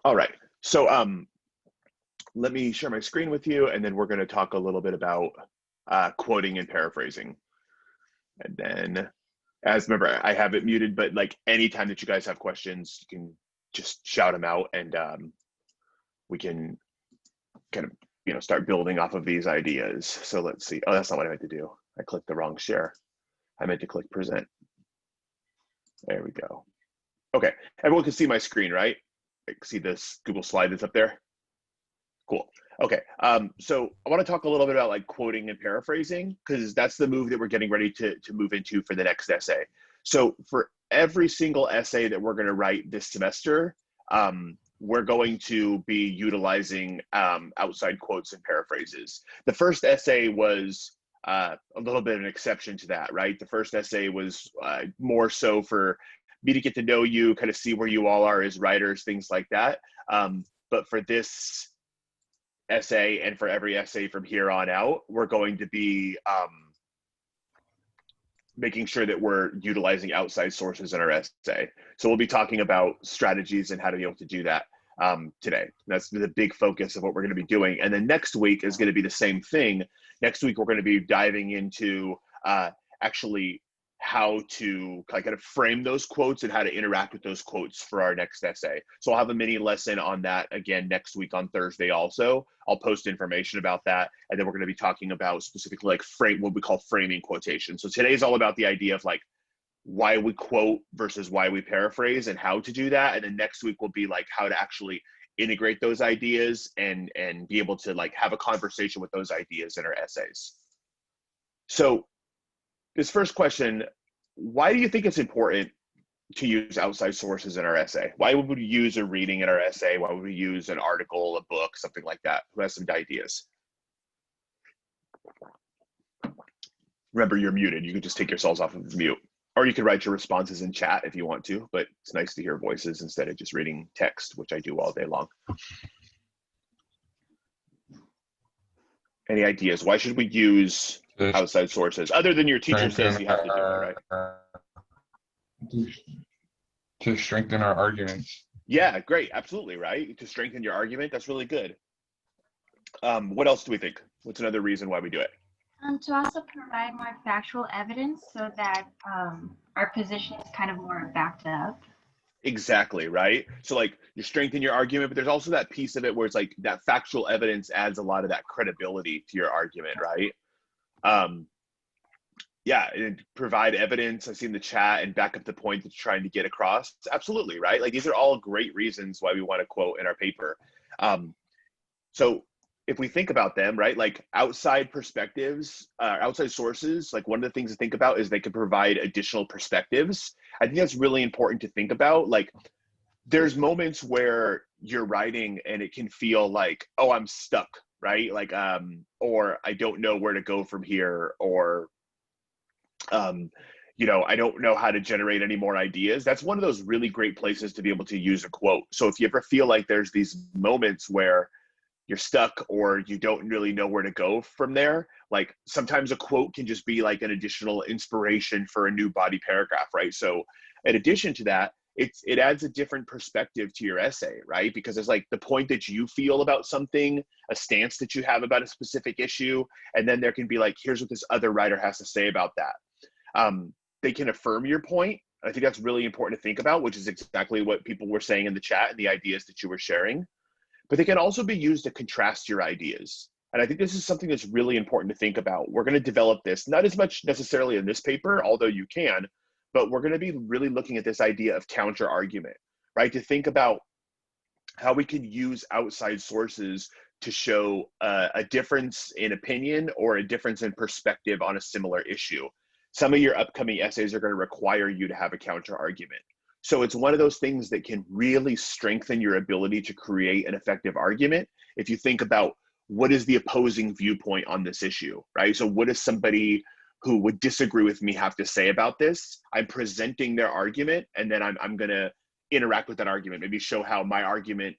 All right. So let me share my screen with you, and then we're going to talk a little bit about quoting and paraphrasing. And then, as remember, I have it muted, but like anytime that you guys have questions, you can just shout them out, and we can kind of start building off of these ideas. So let's see. Oh, that's not what I meant to do. I clicked the wrong share. I meant to click present. There we go. Okay, everyone can see my screen, right? See this Google slide that's up there? Cool. Okay, so I want to talk a little bit about like quoting and paraphrasing, because that's the move that we're getting ready to move into for the next essay. So for every single essay that we're going to write this semester, we're going to be utilizing outside quotes and paraphrases. The first essay was a little bit of an exception to that, right? The first essay was more so for me to get to know you, kind of see where you all are as writers, things like that. But for this essay and for every essay from here on out, we're going to be making sure that we're utilizing outside sources in our essay. So we'll be talking about strategies and how to be able to do that today. That's the big focus of what we're going to be doing. And then next week is going to be the same thing. Next week, we're going to be diving into actually how to kind of frame those quotes and how to interact with those quotes for our next essay. So I'll have a mini lesson on that again next week on Thursday also. I'll post information about that. And then we're going to be talking about specifically like what we call framing quotation. So today's all about the idea of like why we quote versus why we paraphrase and how to do that. And then next week will be like how to actually integrate those ideas and be able to like have a conversation with those ideas in our essays. So this first question, why do you think it's important to use outside sources in our essay? Why would we use a reading in our essay? Why would we use an article, a book, something like that? Who has some ideas? Remember, you're muted. You can just take yourselves off of mute. Or you could write your responses in chat if you want to, but it's nice to hear voices instead of just reading text, which I do all day long. Any ideas? Why should we use outside sources other than your teacher says you have to do it, right? To strengthen our arguments. Yeah, great. Absolutely, right? To strengthen your argument. That's really good. What else do we think? What's another reason why we do it? To also provide more factual evidence so that our position is kind of more backed up. Exactly, right? So like you strengthen your argument, but there's also that piece of it where it's like that factual evidence adds a lot of that credibility to your argument, right? Yeah, and provide evidence. I see in the chat and back up the point that you're trying to get across. Absolutely, right? Like these are all great reasons why we want to quote in our paper. So if we think about them, right, like outside perspectives, outside sources, like one of the things to think about is they can provide additional perspectives. I think that's really important to think about. Like there's moments where you're writing and it can feel like, oh, I'm stuck, right? Like, or I don't know where to go from here, or, I don't know how to generate any more ideas. That's one of those really great places to be able to use a quote. So if you ever feel like there's these moments where you're stuck or you don't really know where to go from there, like sometimes a quote can just be like an additional inspiration for a new body paragraph, right? So in addition to that, it adds a different perspective to your essay, right? Because it's like the point that you feel about something, a stance that you have about a specific issue, and then there can be like, here's what this other writer has to say about that. They can affirm your point. I think that's really important to think about, which is exactly what people were saying in the chat and the ideas that you were sharing. But they can also be used to contrast your ideas. And I think this is something that's really important to think about. We're going to develop this, not as much necessarily in this paper, although you can, but we're going to be really looking at this idea of counter argument, right? To think about how we can use outside sources to show a difference in opinion or a difference in perspective on a similar issue. Some of your upcoming essays are going to require you to have a counter argument. So it's one of those things that can really strengthen your ability to create an effective argument if you think about what is the opposing viewpoint on this issue, right? So what does somebody who would disagree with me have to say about this? I'm presenting their argument, and then I'm going to interact with that argument, maybe show how my argument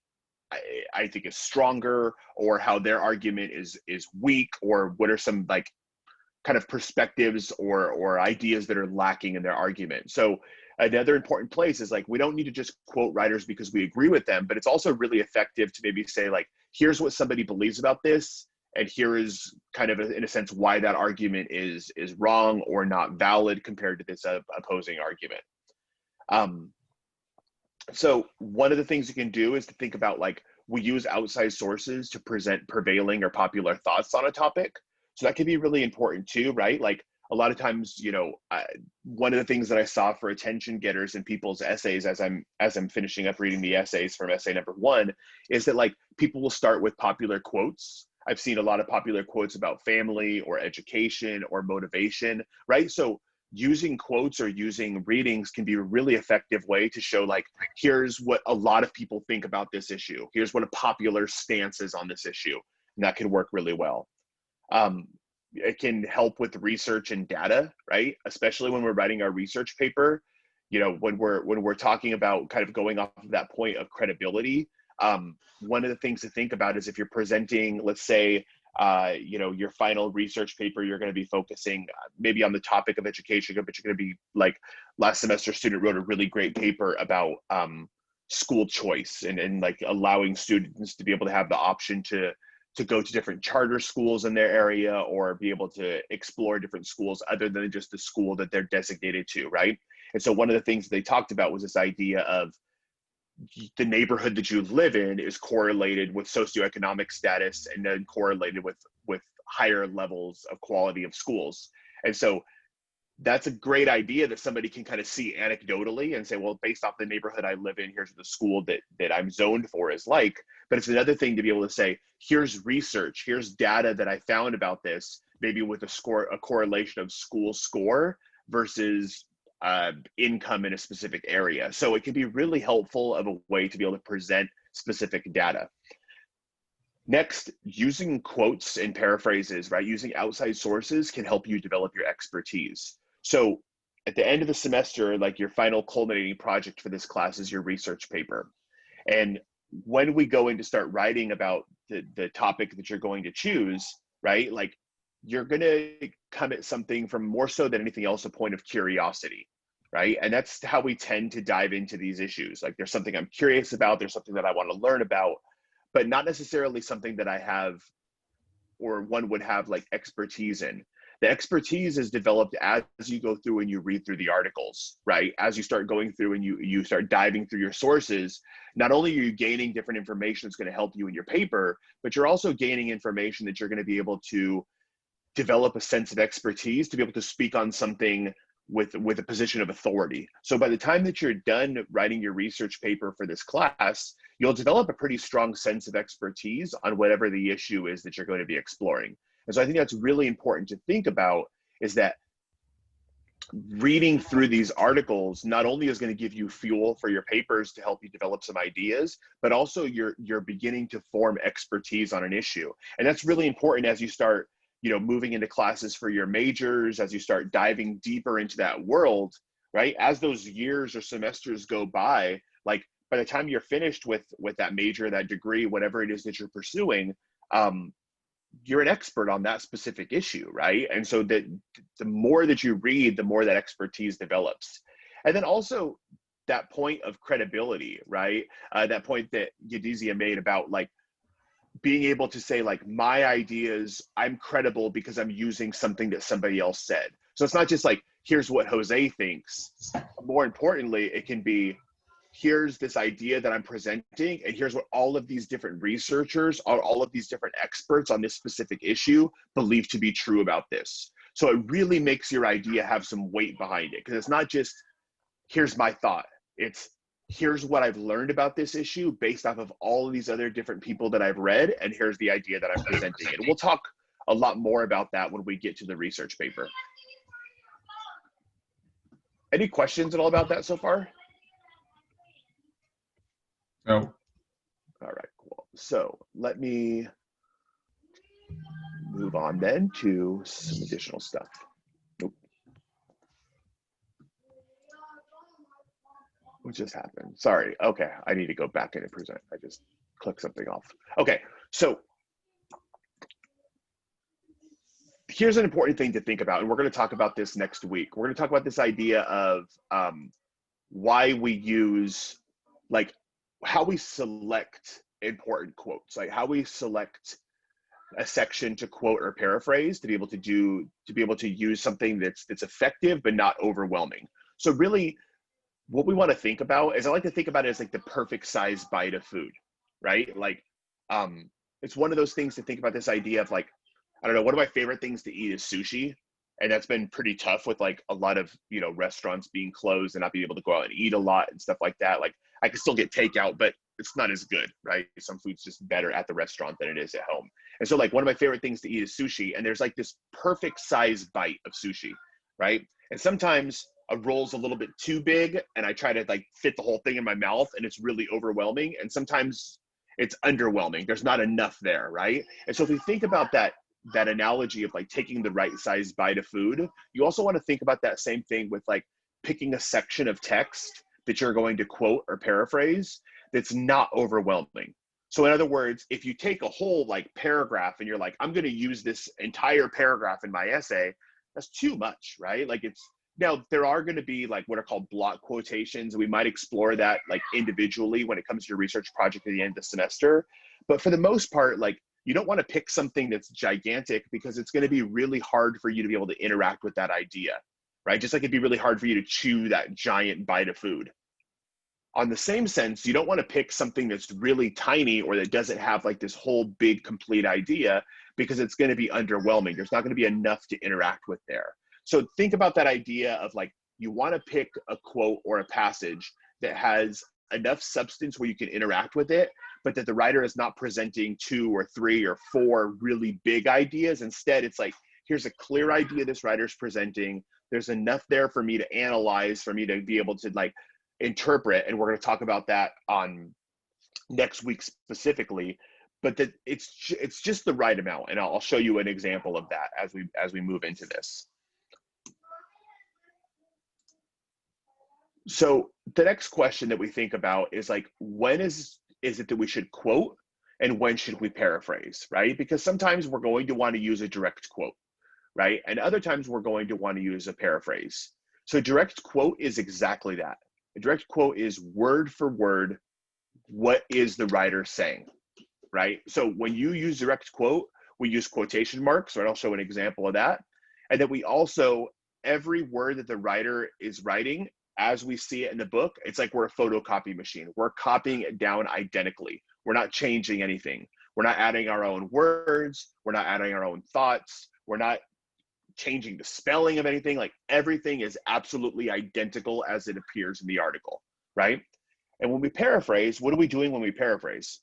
I think is stronger, or how their argument is weak, or what are some like kind of perspectives or ideas that are lacking in their argument. So Another important place is like, we don't need to just quote writers because we agree with them, but it's also really effective to maybe say like, here's what somebody believes about this, and here is kind of, in a sense, why that argument is wrong or not valid compared to this opposing argument. So one of the things you can do is to think about like, we use outside sources to present prevailing or popular thoughts on a topic. So that can be really important too, right? Like a lot of times, you know, one of the things that I saw for attention getters in people's essays as I'm finishing up reading the essays from essay number 1 is that like people will start with popular quotes. I've seen a lot of popular quotes about family or education or motivation, right? So using quotes or using readings can be a really effective way to show like, here's what a lot of people think about this issue. Here's what a popular stance is on this issue. And that can work really well. It can help with research and data, right? Especially when we're writing our research paper, you know, when we're talking about kind of going off of that point of credibility. One of the things to think about is if you're presenting, let's say, you know, your final research paper, you're going to be focusing maybe on the topic of education, but you're going to be like, last semester student wrote a really great paper about school choice and like allowing students to be able to have the option to go to different charter schools in their area or be able to explore different schools other than just the school that they're designated to, right? And so one of the things they talked about was this idea of the neighborhood that you live in is correlated with socioeconomic status and then correlated with higher levels of quality of schools. And so that's a great idea that somebody can kind of see anecdotally and say, well, based off the neighborhood I live in, here's the school that I'm zoned for is like. But it's another thing to be able to say, here's research, here's data that I found about this, maybe with a correlation of school score versus income in a specific area. So it can be really helpful of a way to be able to present specific data. Next, using quotes and paraphrases, right? Using outside sources can help you develop your expertise. So at the end of the semester, like your final culminating project for this class is your research paper. And when we go in to start writing about the topic that you're going to choose, right? Like you're gonna come at something from more so than anything else, a point of curiosity, right? And that's how we tend to dive into these issues. Like there's something I'm curious about, there's something that I want to learn about, but not necessarily something that I have or one would have like expertise in. The expertise is developed as you go through and you read through the articles, right? As you start going through and you start diving through your sources, not only are you gaining different information that's going to help you in your paper, but you're also gaining information that you're going to be able to develop a sense of expertise to be able to speak on something with a position of authority. So by the time that you're done writing your research paper for this class, you'll develop a pretty strong sense of expertise on whatever the issue is that you're going to be exploring. And so I think that's really important to think about, is that reading through these articles not only is going to give you fuel for your papers to help you develop some ideas, but also you're beginning to form expertise on an issue. And that's really important as you start, you know, moving into classes for your majors, as you start diving deeper into that world, right? As those years or semesters go by, like by the time you're finished with that major, that degree, whatever it is that you're pursuing, you're an expert on that specific issue, right? And so that the more that you read, the more that expertise develops. And then also that point of credibility, right? That point that Yadizia made about like being able to say like, my ideas, I'm credible because I'm using something that somebody else said. So it's not just like, here's what Jose thinks. More importantly, it can be, here's this idea that I'm presenting, and here's what all of these different researchers, all of these different experts on this specific issue believe to be true about this. So it really makes your idea have some weight behind it, because it's not just, here's my thought. It's, here's what I've learned about this issue based off of all of these other different people that I've read, and here's the idea that I'm presenting. And we'll talk a lot more about that when we get to the research paper. Any questions at all about that so far? No. All right, cool. So let me move on then to some additional stuff. Nope. What just happened? Sorry. Okay, I need to go back in and present. I just clicked something off. Okay, so here's an important thing to think about, and we're going to talk about this next week. We're going to talk about this idea of why we use, like, how we select important quotes, like how we select a section to quote or paraphrase to be able to use something that's effective but not overwhelming. So really what we want to think about is, I like to think about it as like the perfect size bite of food, right? Like, it's one of those things to think about, this idea of like, I don't know, one of my favorite things to eat is sushi. And that's been pretty tough with like a lot of, restaurants being closed and not being able to go out and eat a lot and stuff like that. Like, I can still get takeout, but it's not as good, right? Some food's just better at the restaurant than it is at home. And so like one of my favorite things to eat is sushi. And there's like this perfect size bite of sushi, right? And sometimes a roll's a little bit too big and I try to like fit the whole thing in my mouth and it's really overwhelming. And sometimes it's underwhelming. There's not enough there, right? And so if we think about that analogy of like taking the right size bite of food, you also want to think about that same thing with like picking a section of text that you're going to quote or paraphrase that's not overwhelming. So in other words, if you take a whole like paragraph and you're like, I'm going to use this entire paragraph in my essay, that's too much, right? Like, it's, now there are going to be like what are called block quotations. We might explore that like individually when it comes to your research project at the end of the semester. But for the most part, like, you don't want to pick something that's gigantic because it's going to be really hard for you to be able to interact with that idea, right? Just like it'd be really hard for you to chew that giant bite of food. On the same sense, you don't want to pick something that's really tiny or that doesn't have like this whole big complete idea, because it's going to be underwhelming. There's not going to be enough to interact with there. So think about that idea of like, you want to pick a quote or a passage that has enough substance where you can interact with it, but that the writer is not presenting 2 or 3 or 4 really big ideas. Instead, it's like, here's a clear idea this writer's presenting. There's enough there for me to analyze, for me to be able to like interpret. And we're going to talk about that on next week specifically, but that it's just the right amount. And I'll show you an example of that as we move into this. So the next question that we think about is like, when is it that we should quote and when should we paraphrase, right? Because sometimes we're going to want to use a direct quote, right? And other times we're going to want to use a paraphrase. So direct quote is exactly that. A direct quote is word for word, what is the writer saying, right? So when you use direct quote, we use quotation marks, right? I'll show an example of that. And then we also, every word that the writer is writing, as we see it in the book, it's like we're a photocopy machine. We're copying it down identically. We're not changing anything. We're not adding our own words. We're not adding our own thoughts. We're not changing the spelling of anything. Like, everything is absolutely identical as it appears in the article, right? And when we paraphrase, what are we doing when we paraphrase?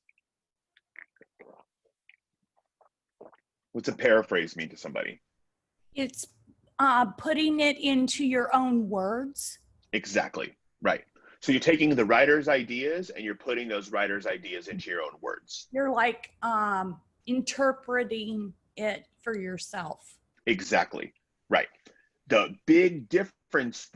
What's a paraphrase mean to somebody? It's putting it into your own words. Exactly, right. So you're taking the writer's ideas and you're putting those writer's ideas into your own words. You're like interpreting it for yourself. Exactly, right. The big difference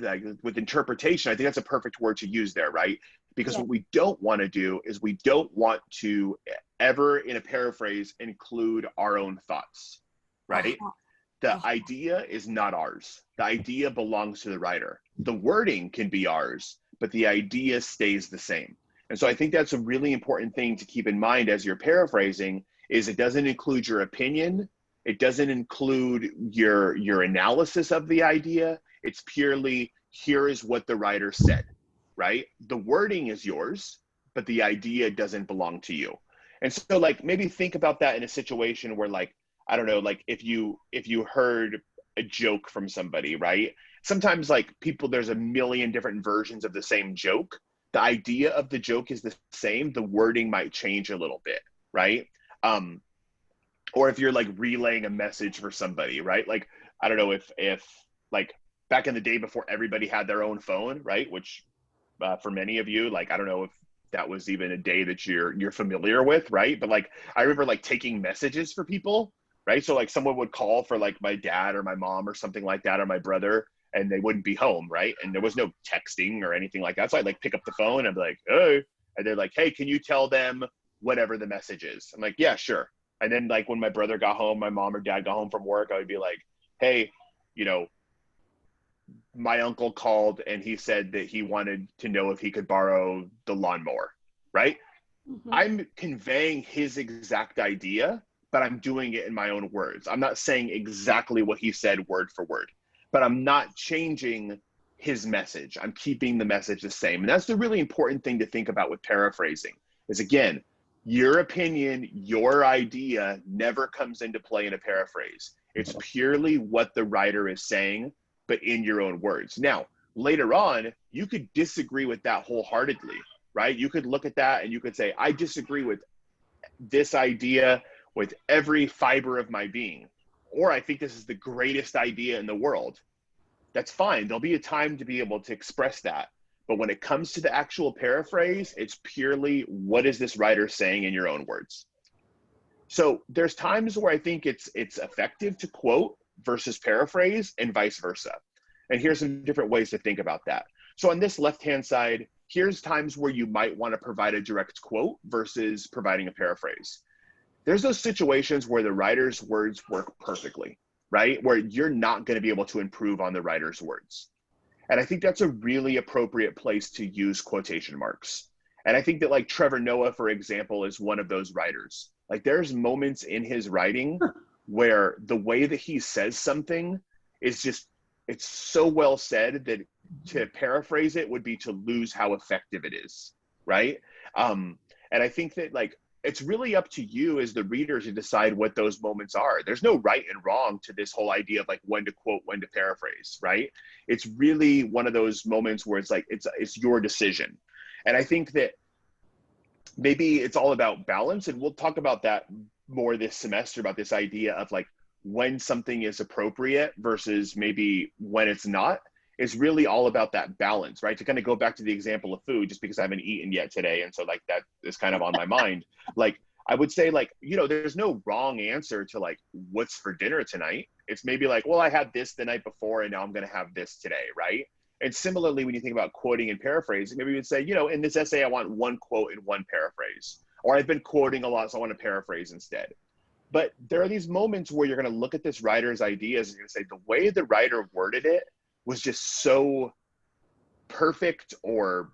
with interpretation, I think that's a perfect word to use there, right? Because what we don't want to do is we don't want to ever in a paraphrase include our own thoughts, right? The idea is not ours. The idea belongs to the writer. The wording can be ours, but the idea stays the same. And so I think that's a really important thing to keep in mind as you're paraphrasing, is it doesn't include your opinion. It doesn't include your analysis of the idea. It's purely, here is what the writer said, right? The wording is yours, but the idea doesn't belong to you. And so like, maybe think about that in a situation where like, I don't know, like if you heard a joke from somebody, right? Sometimes like people, there's a million different versions of the same joke. The idea of the joke is the same. The wording might change a little bit, right? Or if you're like relaying a message for somebody, right? Like, I don't know if like back in the day before everybody had their own phone, right? Which for many of you, like, I don't know if that was even a day that you're familiar with, right? But like, I remember like taking messages for people, right? So like someone would call for like my dad or my mom or something like that, or my brother, and they wouldn't be home, right? And there was no texting or anything like that. So I'd like pick up the phone and I'd be like, hey, and they're like, hey, can you tell them whatever the message is? I'm like, yeah, sure. And then like when my brother got home, my mom or dad got home from work, I would be like, hey, my uncle called and he said that he wanted to know if he could borrow the lawnmower, right? Mhm. I'm conveying his exact idea, but I'm doing it in my own words. I'm not saying exactly what he said word for word, but I'm not changing his message. I'm keeping the message the same. And that's the really important thing to think about with paraphrasing is, again, your opinion, your idea never comes into play in a paraphrase. It's purely what the writer is saying, but in your own words. Now, later on, you could disagree with that wholeheartedly, right? You could look at that and you could say, I disagree with this idea with every fiber of my being, or I think this is the greatest idea in the world. That's fine. There'll be a time to be able to express that. But when it comes to the actual paraphrase, it's purely what is this writer saying in your own words. So there's times where I think it's effective to quote versus paraphrase and vice versa. And here's some different ways to think about that. So on this left-hand side, here's times where you might want to provide a direct quote versus providing a paraphrase. There's those situations where the writer's words work perfectly, right? Where you're not going to be able to improve on the writer's words. And I think that's a really appropriate place to use quotation marks. And I think that like Trevor Noah, for example, is one of those writers. Like there's moments in his writing where the way that he says something is just, it's so well said that to paraphrase it would be to lose how effective it is, right? And I think that like, it's really up to you as the reader to decide what those moments are. There's no right and wrong to this whole idea of like when to quote, when to paraphrase, right? It's really one of those moments where it's like, it's your decision. And I think that maybe it's all about balance, and we'll talk about that more this semester, about this idea of like when something is appropriate versus maybe when it's not. It's really all about that balance, right? To kind of go back to the example of food, just because I haven't eaten yet today. And so like that is kind of on my mind. Like, I would say like, you know, there's no wrong answer to like, what's for dinner tonight? It's maybe like, well, I had this the night before and now I'm going to have this today, right? And similarly, when you think about quoting and paraphrasing, maybe you'd say, you know, in this essay, I want one quote and one paraphrase, or I've been quoting a lot, so I want to paraphrase instead. But there are these moments where you're going to look at this writer's ideas and you're going to say, the way the writer worded it was just so perfect, or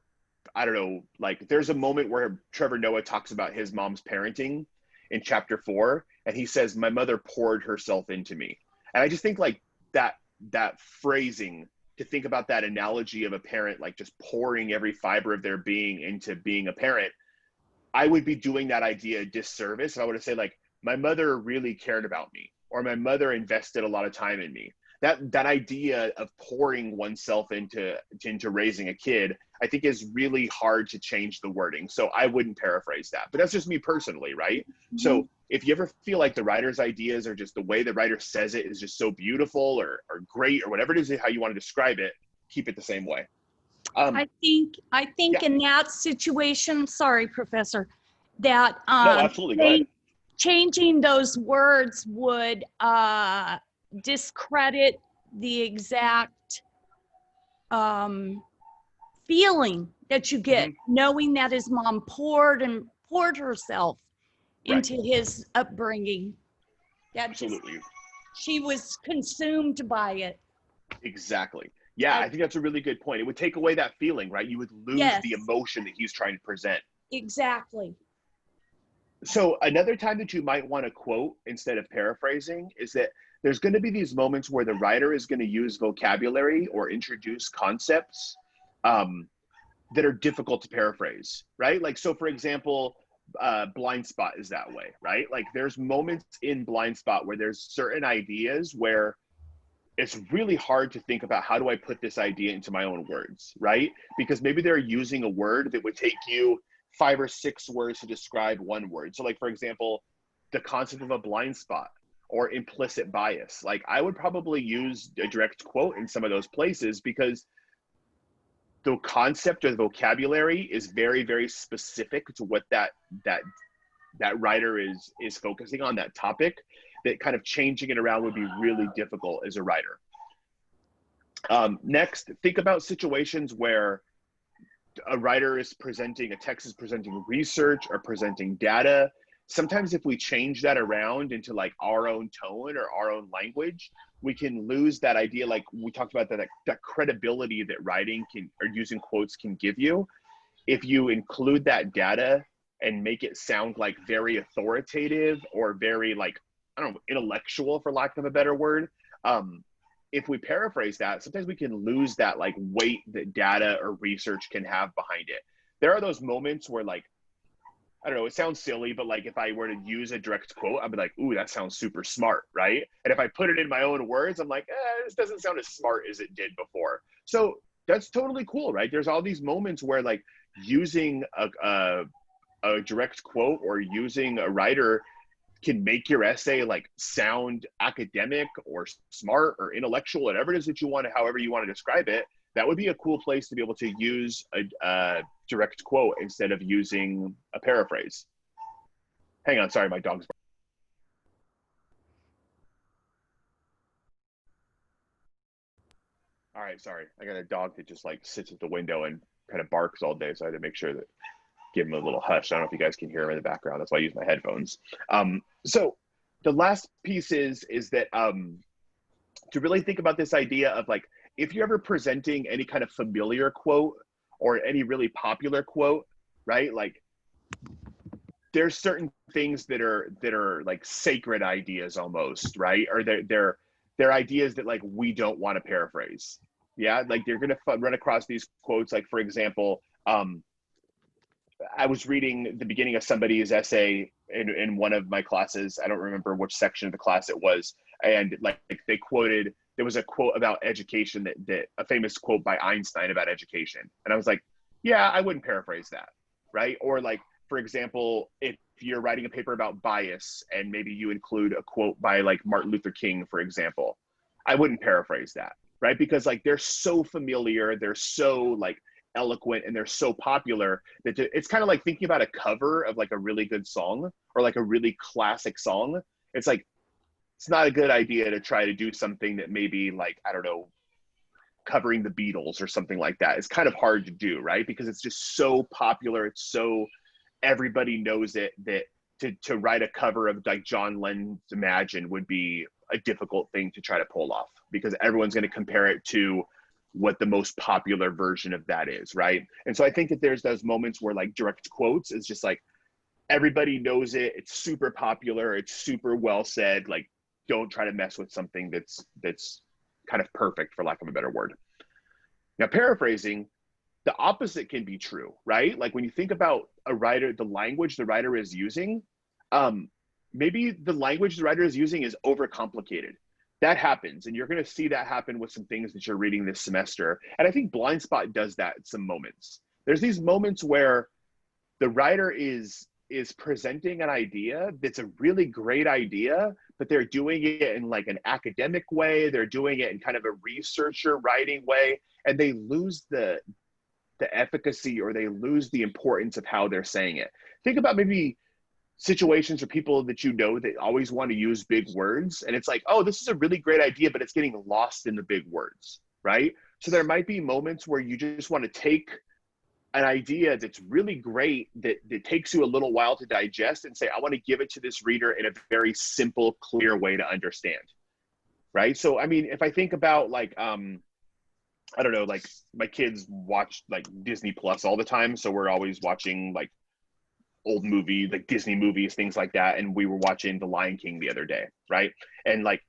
I don't know, like there's a moment where Trevor Noah talks about his mom's parenting in chapter 4, and he says, my mother poured herself into me. And I just think like that phrasing, to think about that analogy of a parent, like just pouring every fiber of their being into being a parent, I would be doing that idea a disservice. And I would say like, my mother really cared about me, or my mother invested a lot of time in me. That idea of pouring oneself into raising a kid, I think is really hard to change the wording. So I wouldn't paraphrase that, but that's just me personally, right? Mm-hmm. So if you ever feel like the writer's ideas are just the way the writer says it is just so beautiful or great or whatever it is, how you want to describe it, keep it the same way. I think yeah. in that situation, sorry, Professor, that no, absolutely. Go ahead. Changing those words would discredit the exact feeling that you get, mm-hmm. knowing that his mom poured herself into right. his upbringing. That absolutely. She was consumed by it. Exactly. Yeah, I think that's a really good point. It would take away that feeling, right? You would lose yes. the emotion that he's trying to present. Exactly. So another time that you might want to quote instead of paraphrasing is that there's going to be these moments where the writer is going to use vocabulary or introduce concepts that are difficult to paraphrase, right? Like, so for example, Blind Spot is that way, right? Like there's moments in Blind Spot where there's certain ideas where it's really hard to think about, how do I put this idea into my own words, right? Because maybe they're using a word that would take you 5 or 6 words to describe one word. So like, for example, the concept of a blind spot or implicit bias. Like I would probably use a direct quote in some of those places because the concept or the vocabulary is very, very specific to what that writer is focusing on, that topic, that kind of changing it around would be really difficult as a writer. Next, think about situations where a writer is presenting, a text is presenting research or presenting data sometimes if we change that around into like our own tone or our own language, we can lose that idea. Like we talked about that credibility that writing can, or using quotes can give you. If you include that data and make it sound like very authoritative or very like, I don't know, intellectual, for lack of a better word. If we paraphrase that, sometimes we can lose that like weight that data or research can have behind it. There are those moments where like, I don't know, it sounds silly, but like if I were to use a direct quote, I'd be like, ooh, that sounds super smart, right? And if I put it in my own words, I'm like, this doesn't sound as smart as it did before. So that's totally cool, right? There's all these moments where like using a direct quote or using a writer can make your essay like sound academic or smart or intellectual, whatever it is that you want to, however you want to describe it. That would be a cool place to be able to use a direct quote instead of using a paraphrase. Hang on, sorry, my dog's barking. All right, sorry. I got a dog that just like sits at the window and kind of barks all day, so I had to make sure that give him a little hush. I don't know if you guys can hear him in the background. That's why I use my headphones. So the last piece is that to really think about this idea of like, if you're ever presenting any kind of familiar quote or any really popular quote, right? Like there's certain things that are like sacred ideas almost, right? Or they're ideas that like we don't want to paraphrase. Yeah, like they're gonna run across these quotes. Like for example, I was reading the beginning of somebody's essay in one of my classes. I don't remember which section of the class it was, and like they quoted. There was a quote about education that a famous quote by Einstein about education, and I was like, yeah, I wouldn't paraphrase that, right? Or like, for example, if you're writing a paper about bias and maybe you include a quote by like Martin Luther King, for example, I wouldn't paraphrase that, right? Because like they're so familiar, they're so like eloquent, and they're so popular that it's kind of like thinking about a cover of like a really good song or like a really classic song. It's like, it's not a good idea to try to do something that maybe like, I don't know, covering the Beatles or something like that. It's kind of hard to do, right? Because it's just so popular. It's so, everybody knows it, that to write a cover of like John Lennon's Imagine would be a difficult thing to try to pull off, because everyone's going to compare it to what the most popular version of that is, right? And so I think that there's those moments where like direct quotes is just like, everybody knows it, it's super popular, it's super well said, like don't try to mess with something that's kind of perfect, for lack of a better word. Now paraphrasing, the opposite can be true, right? Like when you think about a writer, the language the writer is using, maybe the language the writer is using is overcomplicated. That happens, and you're going to see that happen with some things that you're reading this semester. And I think Blind Spot does that at some moments. There's these moments where the writer is presenting an idea that's a really great idea, but they're doing it in like an academic way. They're doing it in kind of a researcher writing way, and they lose the efficacy, or they lose the importance of how they're saying it. Think about maybe situations or people that you know that always want to use big words, and it's like, oh, this is a really great idea, but it's getting lost in the big words, right? So there might be moments where you just want to take an idea that's really great, that takes you a little while to digest, and say, I want to give it to this reader in a very simple, clear way to understand, right? So I mean, if I think about like I don't know, like my kids watch like Disney Plus all the time, so we're always watching like old movie, like Disney movies, things like that. And we were watching The Lion King the other day, right? And like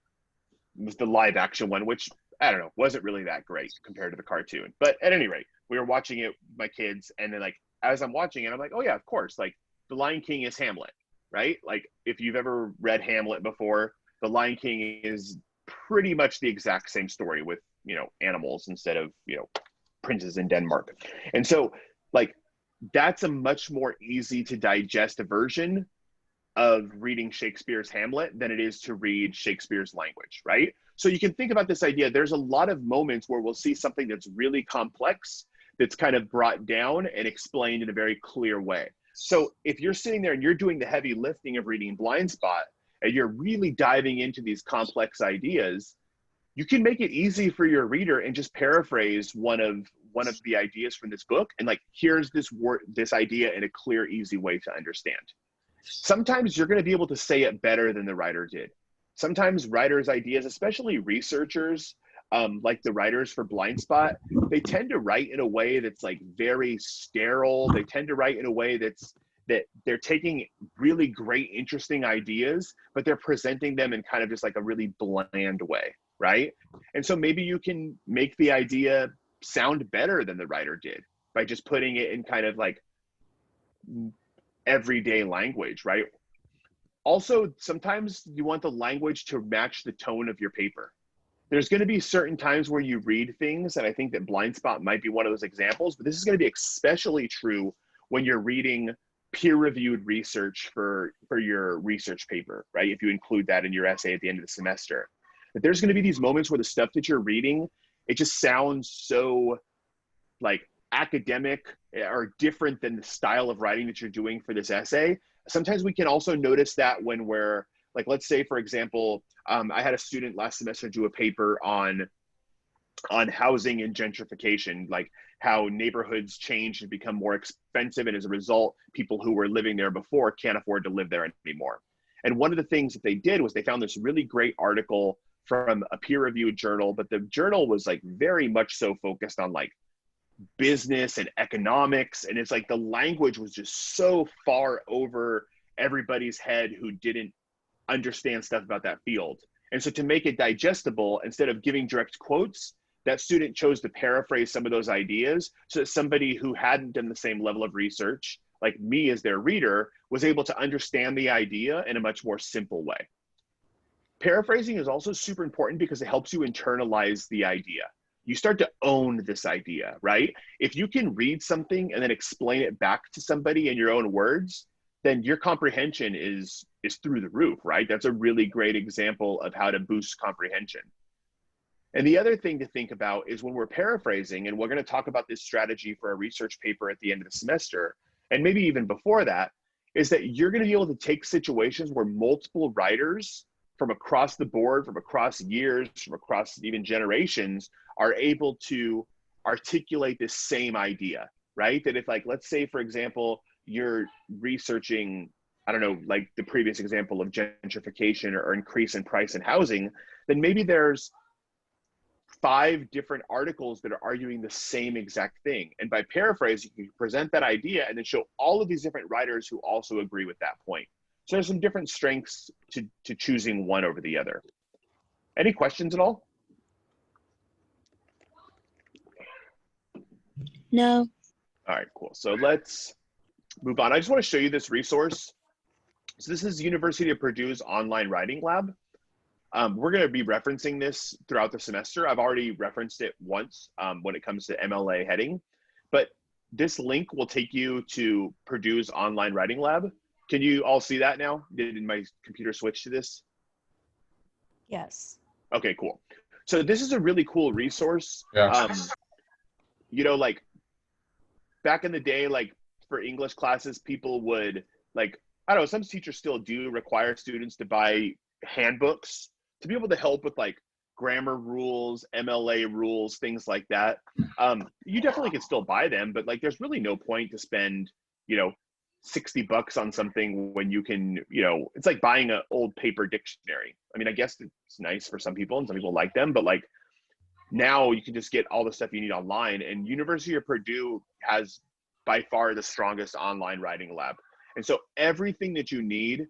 it was the live action one, which I don't know, wasn't really that great compared to the cartoon. But at any rate, we were watching it, my kids, and then like as I'm watching it, I'm like, oh yeah, of course, like The Lion King is Hamlet, right? Like if you've ever read Hamlet before, The Lion King is pretty much the exact same story with, you know, animals instead of, you know, princes in Denmark. And so like that's a much more easy to digest a version of reading Shakespeare's Hamlet than it is to read Shakespeare's language, right? So you can think about this idea. There's a lot of moments where we'll see something that's really complex that's kind of brought down and explained in a very clear way. So if you're sitting there and you're doing the heavy lifting of reading Blind Spot, and you're really diving into these complex ideas, you can make it easy for your reader and just paraphrase one of the ideas from this book, and like, here's this idea in a clear, easy way to understand. sometimes you're going to be able to say it better than the writer did. Sometimes writers' ideas, especially researchers, like the writers for Blind Spot, they tend to write in a way that's like very sterile. They tend to write in a way that they're taking really great, interesting ideas, but they're presenting them in kind of just like a really bland way, right? And so maybe you can make the idea sound better than the writer did by just putting it in kind of like everyday language, right? Also, sometimes you want the language to match the tone of your paper. There's going to be certain times where you read things, and I think that Blind Spot might be one of those examples, but this is going to be especially true when you're reading peer-reviewed research for your research paper, right? If you include that in your essay at the end of the semester. But there's going to be these moments where the stuff that you're reading, it just sounds so like academic or different than the style of writing that you're doing for this essay. Sometimes we can also notice that when we're like, let's say, for example, I had a student last semester do a paper on housing and gentrification, like how neighborhoods change and become more expensive. And as a result, people who were living there before can't afford to live there anymore. And one of the things that they did was they found this really great article from a peer-reviewed journal, but the journal was like very much so focused on like business and economics. And it's like the language was just so far over everybody's head who didn't understand stuff about that field. And so to make it digestible, instead of giving direct quotes, that student chose to paraphrase some of those ideas so that somebody who hadn't done the same level of research, like me as their reader, was able to understand the idea in a much more simple way. Paraphrasing is also super important because it helps you internalize the idea. You start to own this idea, right? If you can read something and then explain it back to somebody in your own words, then your comprehension is through the roof, right? That's a really great example of how to boost comprehension. And the other thing to think about is when we're paraphrasing, and we're going to talk about this strategy for a research paper at the end of the semester, and maybe even before that, is that you're going to be able to take situations where multiple writers from across the board, from across years, from across even generations, are able to articulate this same idea, right? That if, like, let's say, for example, you're researching, I don't know, like the previous example of gentrification or increase in price in housing, then maybe there's 5 different articles that are arguing the same exact thing. And by paraphrase, you can present that idea and then show all of these different writers who also agree with that point. So there's some different strengths to choosing one over the other. Any questions at all? No. All right, cool. So let's move on. I just want to show you this resource. So this is University of Purdue's online writing lab. We're going to be referencing this throughout the semester. I've already referenced it once when it comes to MLA heading, but this link will take you to Purdue's online writing lab. Can you all see that now? Did my computer switch to this? Yes. Okay, cool. So this is a really cool resource. Yeah. You know, like back in the day, like for English classes, people would like, I don't know, some teachers still do require students to buy handbooks to be able to help with like grammar rules, MLA rules, things like that. You definitely can still buy them, but like there's really no point to spend, you know, $60 on something when you can, you know, it's like buying an old paper dictionary. I mean, I guess it's nice for some people and some people like them, but like now you can just get all the stuff you need online, and University of Purdue has by far the strongest online writing lab. And so everything that you need,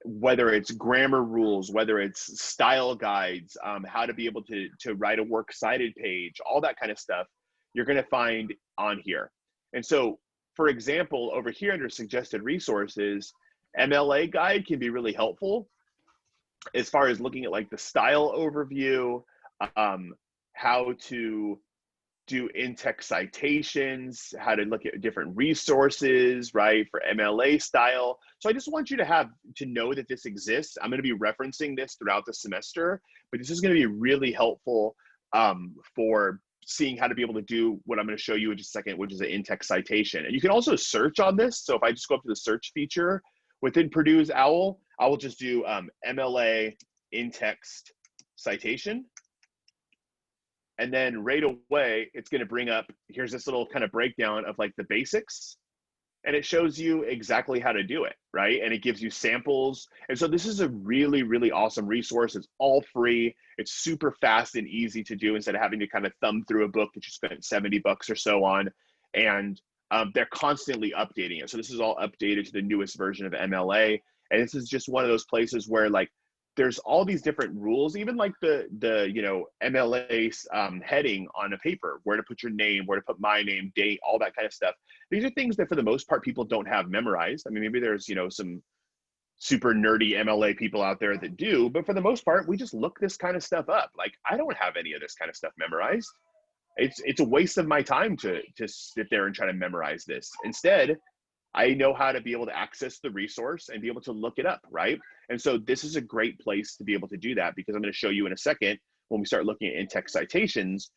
whether it's grammar rules, whether it's style guides, how to be able to write a works cited page, all that kind of stuff, you're going to find on here. And so, for example, over here under suggested resources, MLA guide can be really helpful as far as looking at like the style overview, how to do in-text citations, how to look at different resources, right, for MLA style. So I just want you to know that this exists. I'm going to be referencing this throughout the semester, but this is going to be really helpful for seeing how to be able to do what I'm going to show you in just a second, which is an in-text citation. And you can also search on this. So if I just go up to the search feature within Purdue's OWL, I will just do MLA in-text citation. And then right away, it's going to bring up, here's this little kind of breakdown of like the basics. and it shows you exactly how to do it, right? And it gives you samples. And so this is a really, really awesome resource. It's all free. It's super fast and easy to do instead of having to kind of thumb through a book that you spent 70 bucks or so on. And they're constantly updating it. So this is all updated to the newest version of MLA. And this is just one of those places where like, there's all these different rules, even like the MLA heading on a paper, where to put your name, where to put my name, date, all that kind of stuff. These are things that for the most part, people don't have memorized. I mean, maybe there's, some super nerdy MLA people out there that do, but for the most part, we just look this kind of stuff up. Like, I don't have any of this kind of stuff memorized. It's a waste of my time to sit there and try to memorize this. Instead, I know how to be able to access the resource and be able to look it up, right? And so this is a great place to be able to do that, because I'm going to show you in a second when we start looking at in-text citations,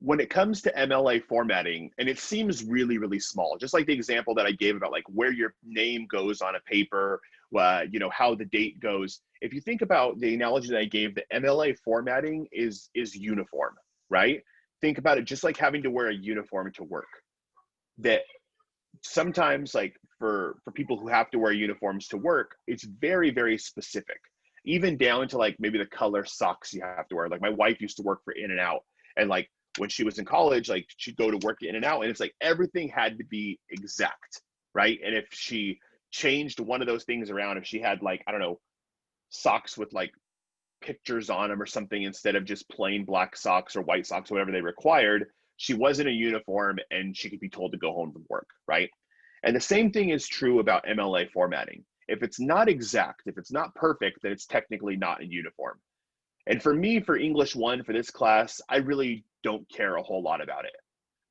when it comes to MLA formatting, and it seems really, really small, just like the example that I gave about like where your name goes on a paper, how the date goes. If you think about the analogy that I gave, the MLA formatting is uniform, right? Think about it just like having to wear a uniform to work. That sometimes, like for people who have to wear uniforms to work, it's very, very specific, even down to like maybe the color socks you have to wear. Like my wife used to work for In-N-Out, and like when she was in college, like she'd go to work at In-N-Out, and it's like everything had to be exact, right? And if she changed one of those things around, if she had like, I don't know, socks with like pictures on them or something instead of just plain black socks or white socks, whatever they required, she wasn't a uniform and she could be told to go home from work, right? And the same thing is true about MLA formatting. If it's not exact, if it's not perfect, then it's technically not a uniform. And for me, for English 1, for this class, I really don't care a whole lot about it.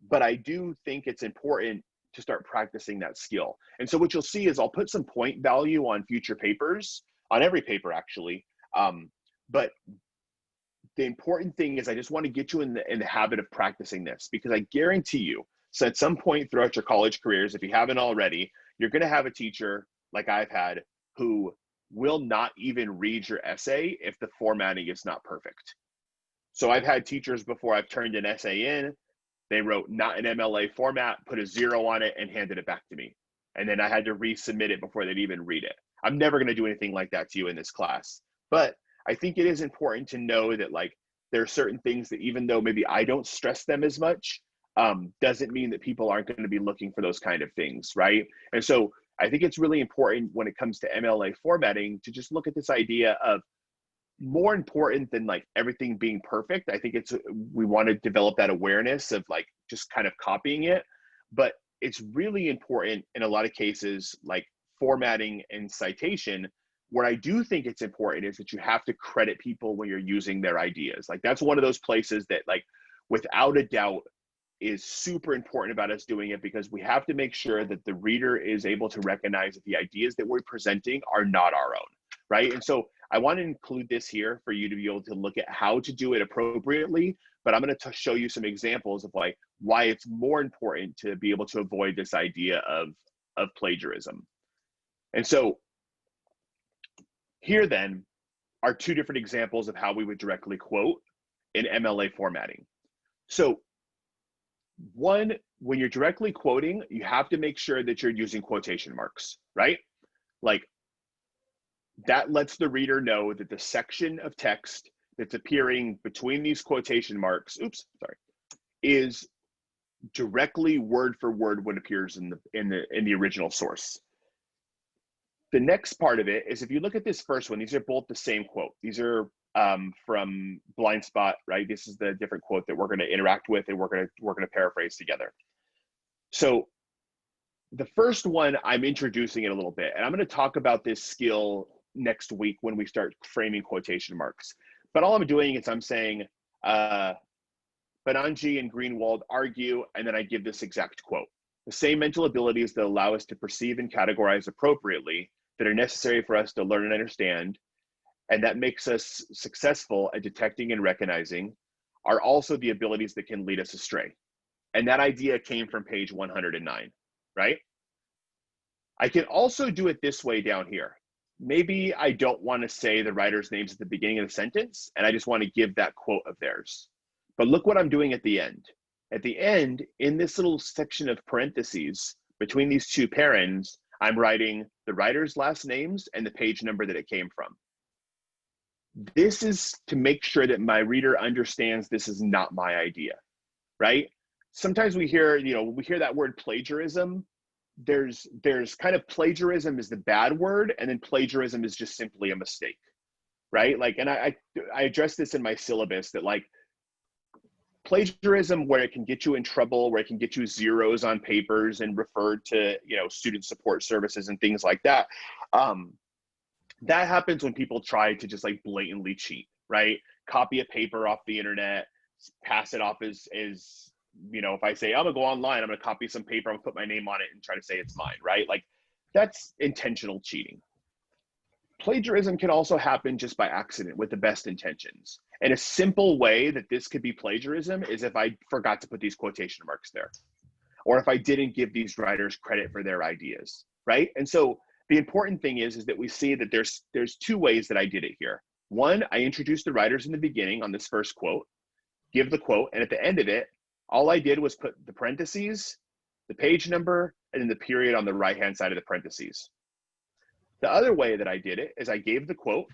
But I do think it's important to start practicing that skill. And so what you'll see is I'll put some point value on future papers, on every paper actually. But the important thing is I just want to get you in the habit of practicing this, because I guarantee you, so at some point throughout your college careers, if you haven't already, you're going to have a teacher like I've had who will not even read your essay if the formatting is not perfect. So I've had teachers before I've turned an essay in, they wrote not an MLA format, put a 0 on it and handed it back to me. And then I had to resubmit it before they'd even read it. I'm never going to do anything like that to you in this class. But I think it is important to know that like there are certain things that even though maybe I don't stress them as much, doesn't mean that people aren't going to be looking for those kind of things, right? And so I think it's really important when it comes to MLA formatting to just look at this idea of, more important than like everything being perfect, I think we want to develop that awareness of like just kind of copying it. But it's really important in a lot of cases, like formatting and citation, where I do think it's important is that you have to credit people when you're using their ideas. Like that's one of those places that like without a doubt is super important about us doing it, because we have to make sure that the reader is able to recognize that the ideas that we're presenting are not our own, right? And so I want to include this here for you to be able to look at how to do it appropriately, but I'm going to show you some examples of like why it's more important to be able to avoid this idea of plagiarism. And so here then are 2 different examples of how we would directly quote in MLA formatting. So one, when you're directly quoting, you have to make sure that you're using quotation marks, right? Like that lets the reader know that the section of text that's appearing between these quotation marks, is directly word for word what appears in the original source. The next part of it is if you look at this first one, these are both the same quote. These are from Blind Spot, right? This is the different quote that we're going to interact with and we're going to paraphrase together. So the first one, I'm introducing it a little bit, and I'm going to talk about this skill next week when we start framing quotation marks. But all I'm doing is I'm saying, Bananji and Greenwald argue, and then I give this exact quote. The same mental abilities that allow us to perceive and categorize appropriately, that are necessary for us to learn and understand, and that makes us successful at detecting and recognizing, are also the abilities that can lead us astray. And that idea came from page 109, right? I can also do it this way down here. Maybe I don't want to say the writer's names at the beginning of the sentence, and I just want to give that quote of theirs. But look what I'm doing at the end. At the end, in this little section of parentheses between these two parens, I'm writing the writer's last names and the page number that it came from. This is to make sure that my reader understands this is not my idea, right? Sometimes we hear, when we hear that word plagiarism, there's kind of plagiarism is the bad word, and then plagiarism is just simply a mistake, right? Like, and I address this in my syllabus that like plagiarism, where it can get you in trouble, where it can get you zeros on papers and referred to, student support services and things like that. That happens when people try to just like blatantly cheat, right? Copy a paper off the internet, pass it off as if I say, I'm gonna go online, I'm gonna copy some paper, I'm gonna put my name on it and try to say it's mine, right? Like that's intentional cheating. Plagiarism can also happen just by accident with the best intentions. And a simple way that this could be plagiarism is if I forgot to put these quotation marks there, or if I didn't give these writers credit for their ideas, right? And so the important thing is that we see that there's two ways that I did it here. One, I introduced the writers in the beginning on this first quote, give the quote, and at the end of it, all I did was put the parentheses, the page number, and then the period on the right-hand side of the parentheses. The other way that I did it is I gave the quote,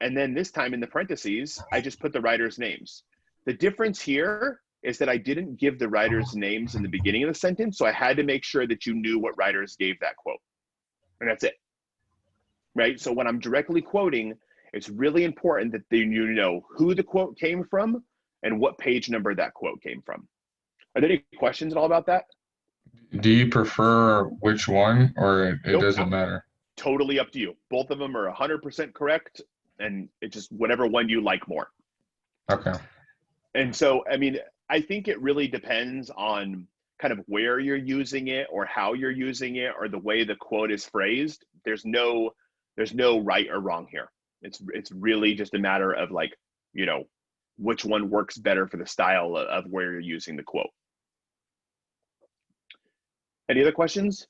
and then this time in the parentheses, I just put the writers' names. The difference here is that I didn't give the writers' names in the beginning of the sentence, so I had to make sure that you knew what writers gave that quote. And that's it, right? So when I'm directly quoting, it's really important that you know who the quote came from and what page number that quote came from. Are there any questions at all about that? Do you prefer which one, or it Nope. doesn't matter? Totally up to you. Both of them are 100% correct, and it's just whatever one you like more. Okay. And so, I mean, I think it really depends on kind of where you're using it or how you're using it or the way the quote is phrased. There's no right or wrong here. It's really just a matter of like, which one works better for the style of where you're using the quote. Any other questions?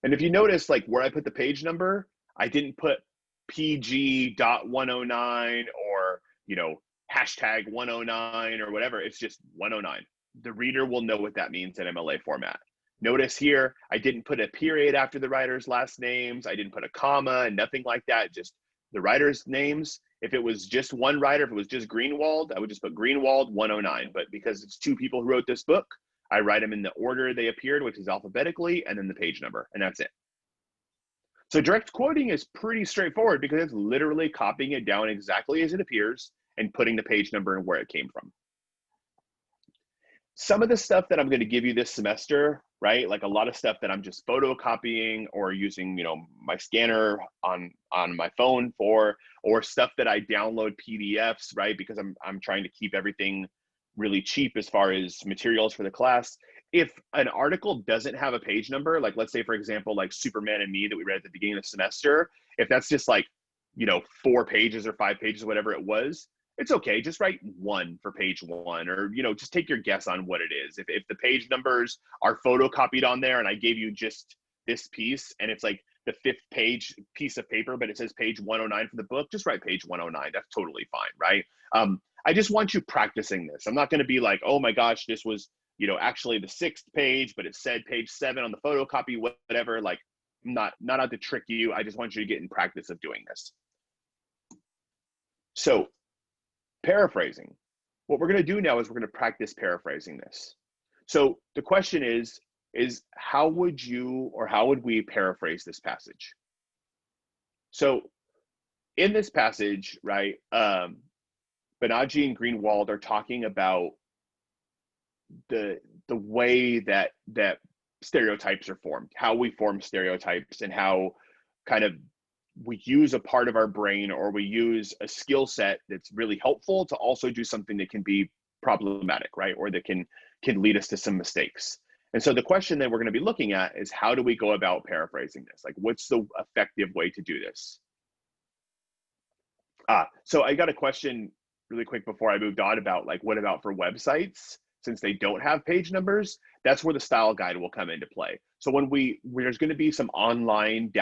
And if you notice, like where I put the page number, I didn't put PG.109 or, hashtag 109 or whatever. It's just 109. The reader will know what that means in MLA format. Notice here, I didn't put a period after the writer's last names. I didn't put a comma, nothing like that. Just the writer's names. If it was just one writer, if it was just Greenwald, I would just put Greenwald 109. But because it's two people who wrote this book, I write them in the order they appeared, which is alphabetically, and then the page number, and that's it. So direct quoting is pretty straightforward because it's literally copying it down exactly as it appears and putting the page number and where it came from. Some of the stuff that I'm going to give you this semester, right? Like a lot of stuff that I'm just photocopying or using, my scanner on my phone for, or stuff that I download PDFs, right? Because I'm trying to keep everything really cheap as far as materials for the class. If an article doesn't have a page number, like let's say, for example, like Superman and Me that we read at the beginning of the semester, if that's just like, 4 pages or 5 pages, whatever it was, it's okay. Just write 1 for page 1, or, just take your guess on what it is. If the page numbers are photocopied on there and I gave you just this piece and it's like the 5th page piece of paper, but it says page 109 for the book, just write page 109. That's totally fine, right? I just want you practicing this. I'm not going to be like, oh my gosh, this was, actually the 6th page, but it said page 7 on the photocopy, whatever. Like, not out to trick you. I just want you to get in practice of doing this. So, paraphrasing. What we're going to do now is we're going to practice paraphrasing this. So the question is how would you or how would we paraphrase this passage? So in this passage, right, Banaji and Greenwald are talking about the way that stereotypes are formed, how we form stereotypes, and how kind of we use a part of our brain or we use a skill set that's really helpful to also do something that can be problematic, right? Or that can lead us to some mistakes. And so the question that we're going to be looking at is, how do we go about paraphrasing this? Like, what's the effective way to do this? So I got a question really quick before I moved on about, like, what about for websites? Since they don't have page numbers, that's where the style guide will come into play. So when there's going to be some online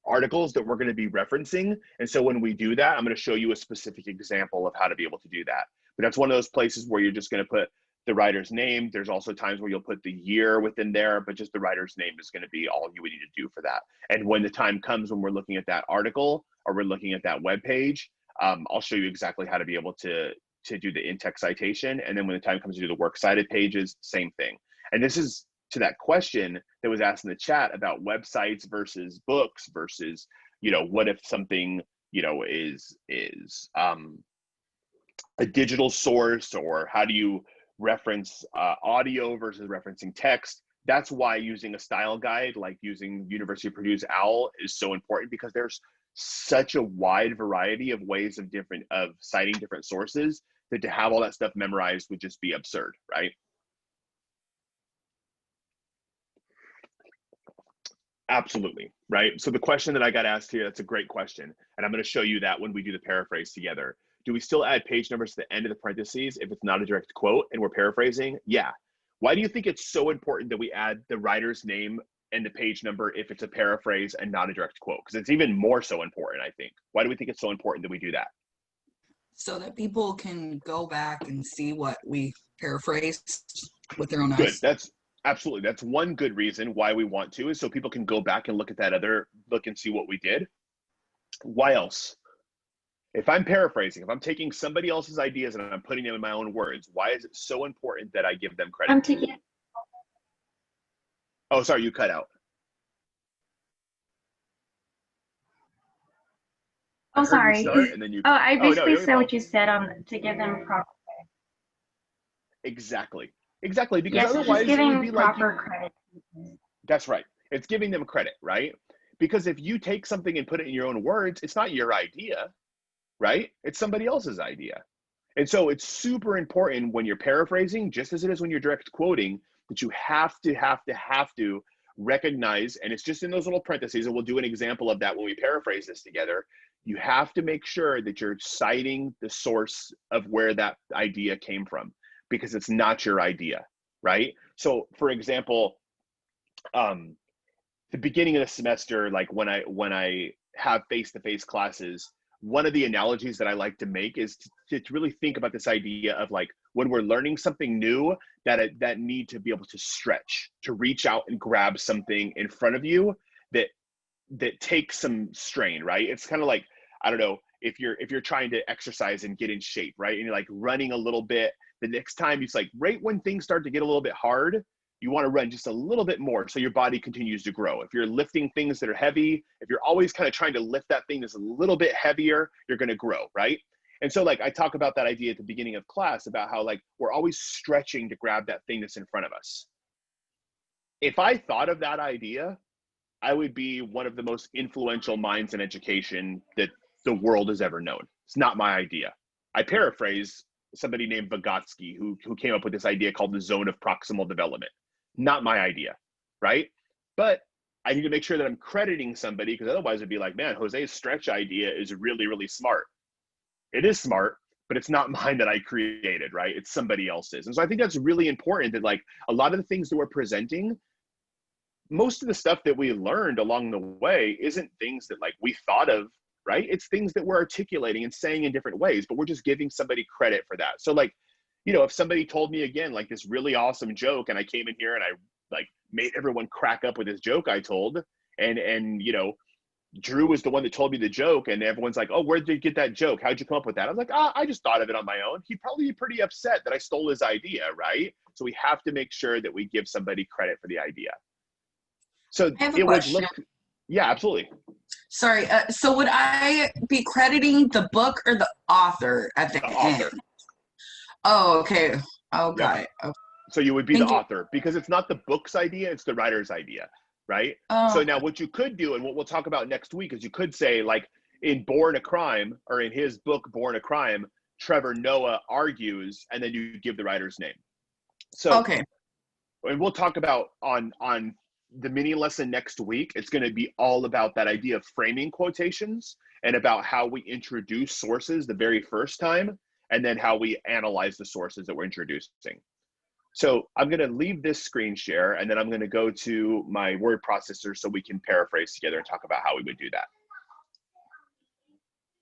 articles that we're going to be referencing. And so when we do that, I'm going to show you a specific example of how to be able to do that. But that's one of those places where you're just going to put the writer's name. There's also times where you'll put the year within there, but just the writer's name is going to be all you would need to do for that. And when the time comes when we're looking at that article or we're looking at that web page, I'll show you exactly how to be able to do the in-text citation. And then when the time comes to do the works cited pages, same thing. And this is to that question that was asked in the chat about websites versus books versus, you know, what if something, you know, is a digital source, or how do you reference audio versus referencing text? That's why using a style guide like using University of Purdue's OWL is so important, because there's such a wide variety of ways of citing different sources that to have all that stuff memorized would just be absurd, right? Absolutely, right? So the question that I got asked here, that's a great question. And I'm going to show you that when we do the paraphrase together. Do we still add page numbers to the end of the parentheses if it's not a direct quote and we're paraphrasing? Yeah. Why do you think it's so important that we add the writer's name and the page number if it's a paraphrase and not a direct quote? Because it's even more so important, I think. Why do we think it's so important that we do that? So that people can go back and see what we paraphrased with their own eyes. Good. That's absolutely. That's one good reason why we want to, is so people can go back and look at look and see what we did. Why else? If I'm paraphrasing, if I'm taking somebody else's ideas and I'm putting them in my own words, why is it so important that I give them credit? Oh, sorry, you cut out. Oh, sorry. And then you... I basically no, said what you said to give them proper credit. Exactly, because yes, otherwise just giving it would be proper like credit. That's right. It's giving them credit, right? Because if you take something and put it in your own words, it's not your idea, right? It's somebody else's idea. And so it's super important when you're paraphrasing, just as it is when you're direct quoting, that you have to recognize, and it's just in those little parentheses, and we'll do an example of that when we paraphrase this together. You have to make sure that you're citing the source of where that idea came from, because it's not your idea, right? So for example, the beginning of the semester, like when I have face-to-face classes, one of the analogies that I like to make is to really think about this idea of like when we're learning something new, that need to be able to stretch, to reach out and grab something in front of you that takes some strain, right? It's kind of like, I don't know, if you're trying to exercise and get in shape, right? And you're like running a little bit, the next time it's like right when things start to get a little bit hard, you want to run just a little bit more so your body continues to grow. If you're lifting things that are heavy, if you're always kind of trying to lift that thing that's a little bit heavier, you're going to grow, right? And so like I talk about that idea at the beginning of class about how like we're always stretching to grab that thing that's in front of us. If I thought of that idea, I would be one of the most influential minds in education that the world has ever known. It's not my idea. I paraphrase somebody named Vygotsky who came up with this idea called the zone of proximal development. Not my idea, right? But I need to make sure that I'm crediting somebody, because otherwise it'd be like, man, Jose's stretch idea is really, really smart. It is smart, but it's not mine that I created, right? It's somebody else's. And so I think that's really important, that like a lot of the things that we're presenting, most of the stuff that we learned along the way isn't things that like we thought of, right? It's things that we're articulating and saying in different ways, but we're just giving somebody credit for that. So like, you know, if somebody told me again, like this really awesome joke, and I came in here and I like made everyone crack up with this joke I told, and you know, Drew was the one that told me the joke, and everyone's like, oh, where did you get that joke? How'd you come up with that? I was like, I just thought of it on my own. He'd probably be pretty upset that I stole his idea, right? So we have to make sure that we give somebody credit for the idea. So I have a question. Yeah, absolutely. Sorry, so would I be crediting the book or the author at the end? Oh, okay. Oh, got it. Okay. So you would be the author, because it's not the book's idea, it's the writer's idea, right? So now what you could do, and what we'll talk about next week, is you could say like in Born a Crime, or in his book, Born a Crime, Trevor Noah argues, and then you give the writer's name. So, okay. And we'll talk about on the mini lesson next week, it's going to be all about that idea of framing quotations and about how we introduce sources the very first time, and then how we analyze the sources that we're introducing. So I'm going to leave this screen share, and then I'm going to go to my word processor so we can paraphrase together and talk about how we would do that.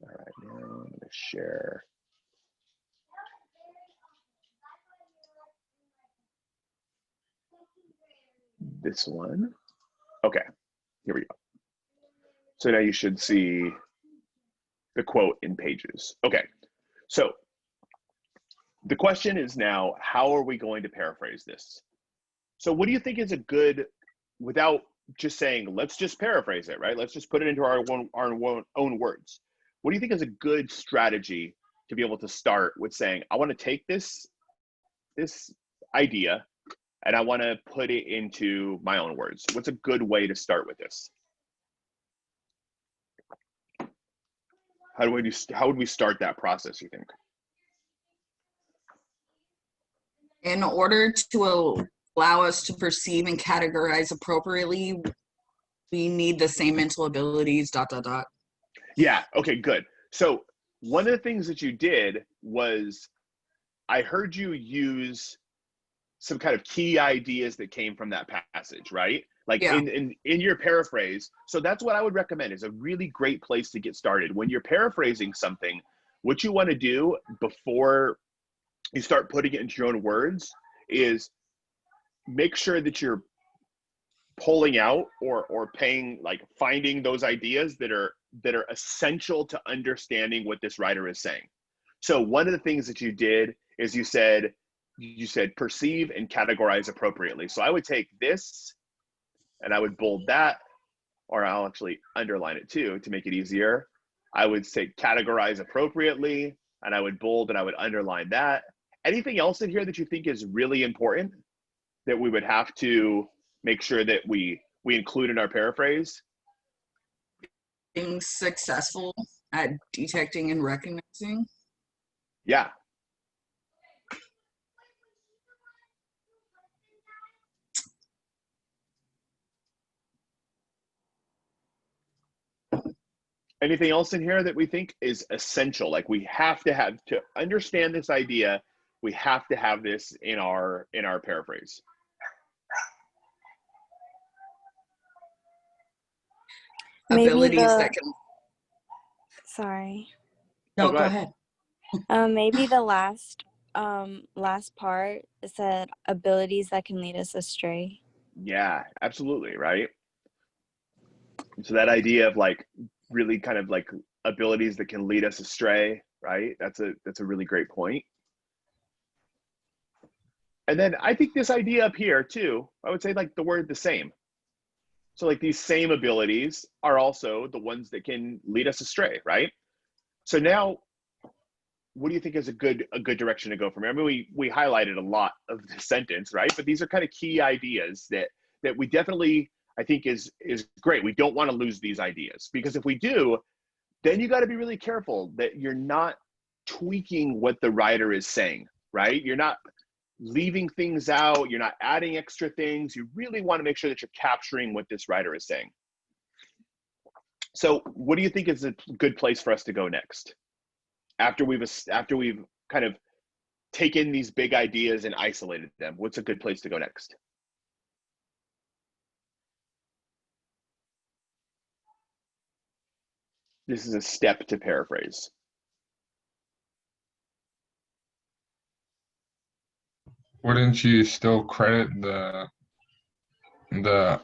All right, now I'm going to share. This one. Okay, here we go. So now you should see the quote in Pages. Okay, so the question is now, how are we going to paraphrase this? So what do you think is a good, without just saying, let's just paraphrase it, right? Let's just put it into our own words. What do you think is a good strategy to be able to start with saying, I want to take this idea and I want to put it into my own words? What's a good way to start with this? How would we start that process, you think? In order to allow us to perceive and categorize appropriately, we need the same mental abilities, ... Yeah, okay, good. So one of the things that you did was, I heard you use some kind of key ideas that came from that passage, right? Like Yeah. in your paraphrase. So that's what I would recommend, is a really great place to get started. When you're paraphrasing something, what you want to do before you start putting it into your own words is make sure that you're pulling out or finding those ideas that are essential to understanding what this writer is saying. So one of the things that you did is you said perceive and categorize appropriately. So I would take this and I would bold that, or I'll actually underline it too to make it easier. I would say categorize appropriately, and I would bold and I would underline that. Anything else in here that you think is really important that we would have to make sure that we include in our paraphrase? Being successful at detecting and recognizing. Yeah. Anything else in here that we think is essential? Like we have to understand this idea, we have to have this in our paraphrase. Maybe Abilities that can. Sorry. No, go go ahead. ahead. Maybe the last part said abilities that can lead us astray. Yeah, absolutely, right? So that idea of like really kind of like abilities that can lead us astray, right? That's a really great point. And then I think this idea up here too, I would say like the word the same. So like these same abilities are also the ones that can lead us astray, right? So now, what do you think is a good direction to go from here? I mean, we highlighted a lot of the sentence, right? But these are kind of key ideas that we definitely, I think is great. We don't want to lose these ideas, because if we do, then you got to be really careful that you're not tweaking what the writer is saying, right? You're not leaving things out. You're not adding extra things. You really want to make sure that you're capturing what this writer is saying. So what do you think is a good place for us to go next? After we've kind of taken these big ideas and isolated them, what's a good place to go next? This is a step to paraphrase. Wouldn't you still credit the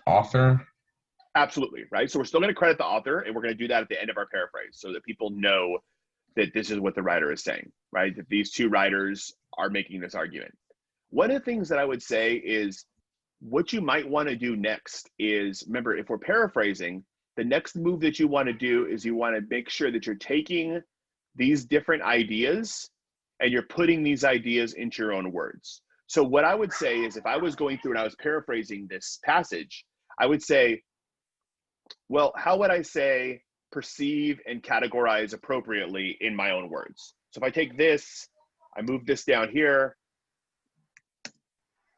author? Absolutely, right? So we're still going to credit the author, and we're going to do that at the end of our paraphrase so that people know that this is what the writer is saying, right? That these two writers are making this argument. One of the things that I would say is what you might want to do next is, remember, if we're paraphrasing, the next move that you want to do is you want to make sure that you're taking these different ideas and you're putting these ideas into your own words. So what I would say is, if I was going through and I was paraphrasing this passage, I would say, well, how would I say perceive and categorize appropriately in my own words? So if I take this, I move this down here,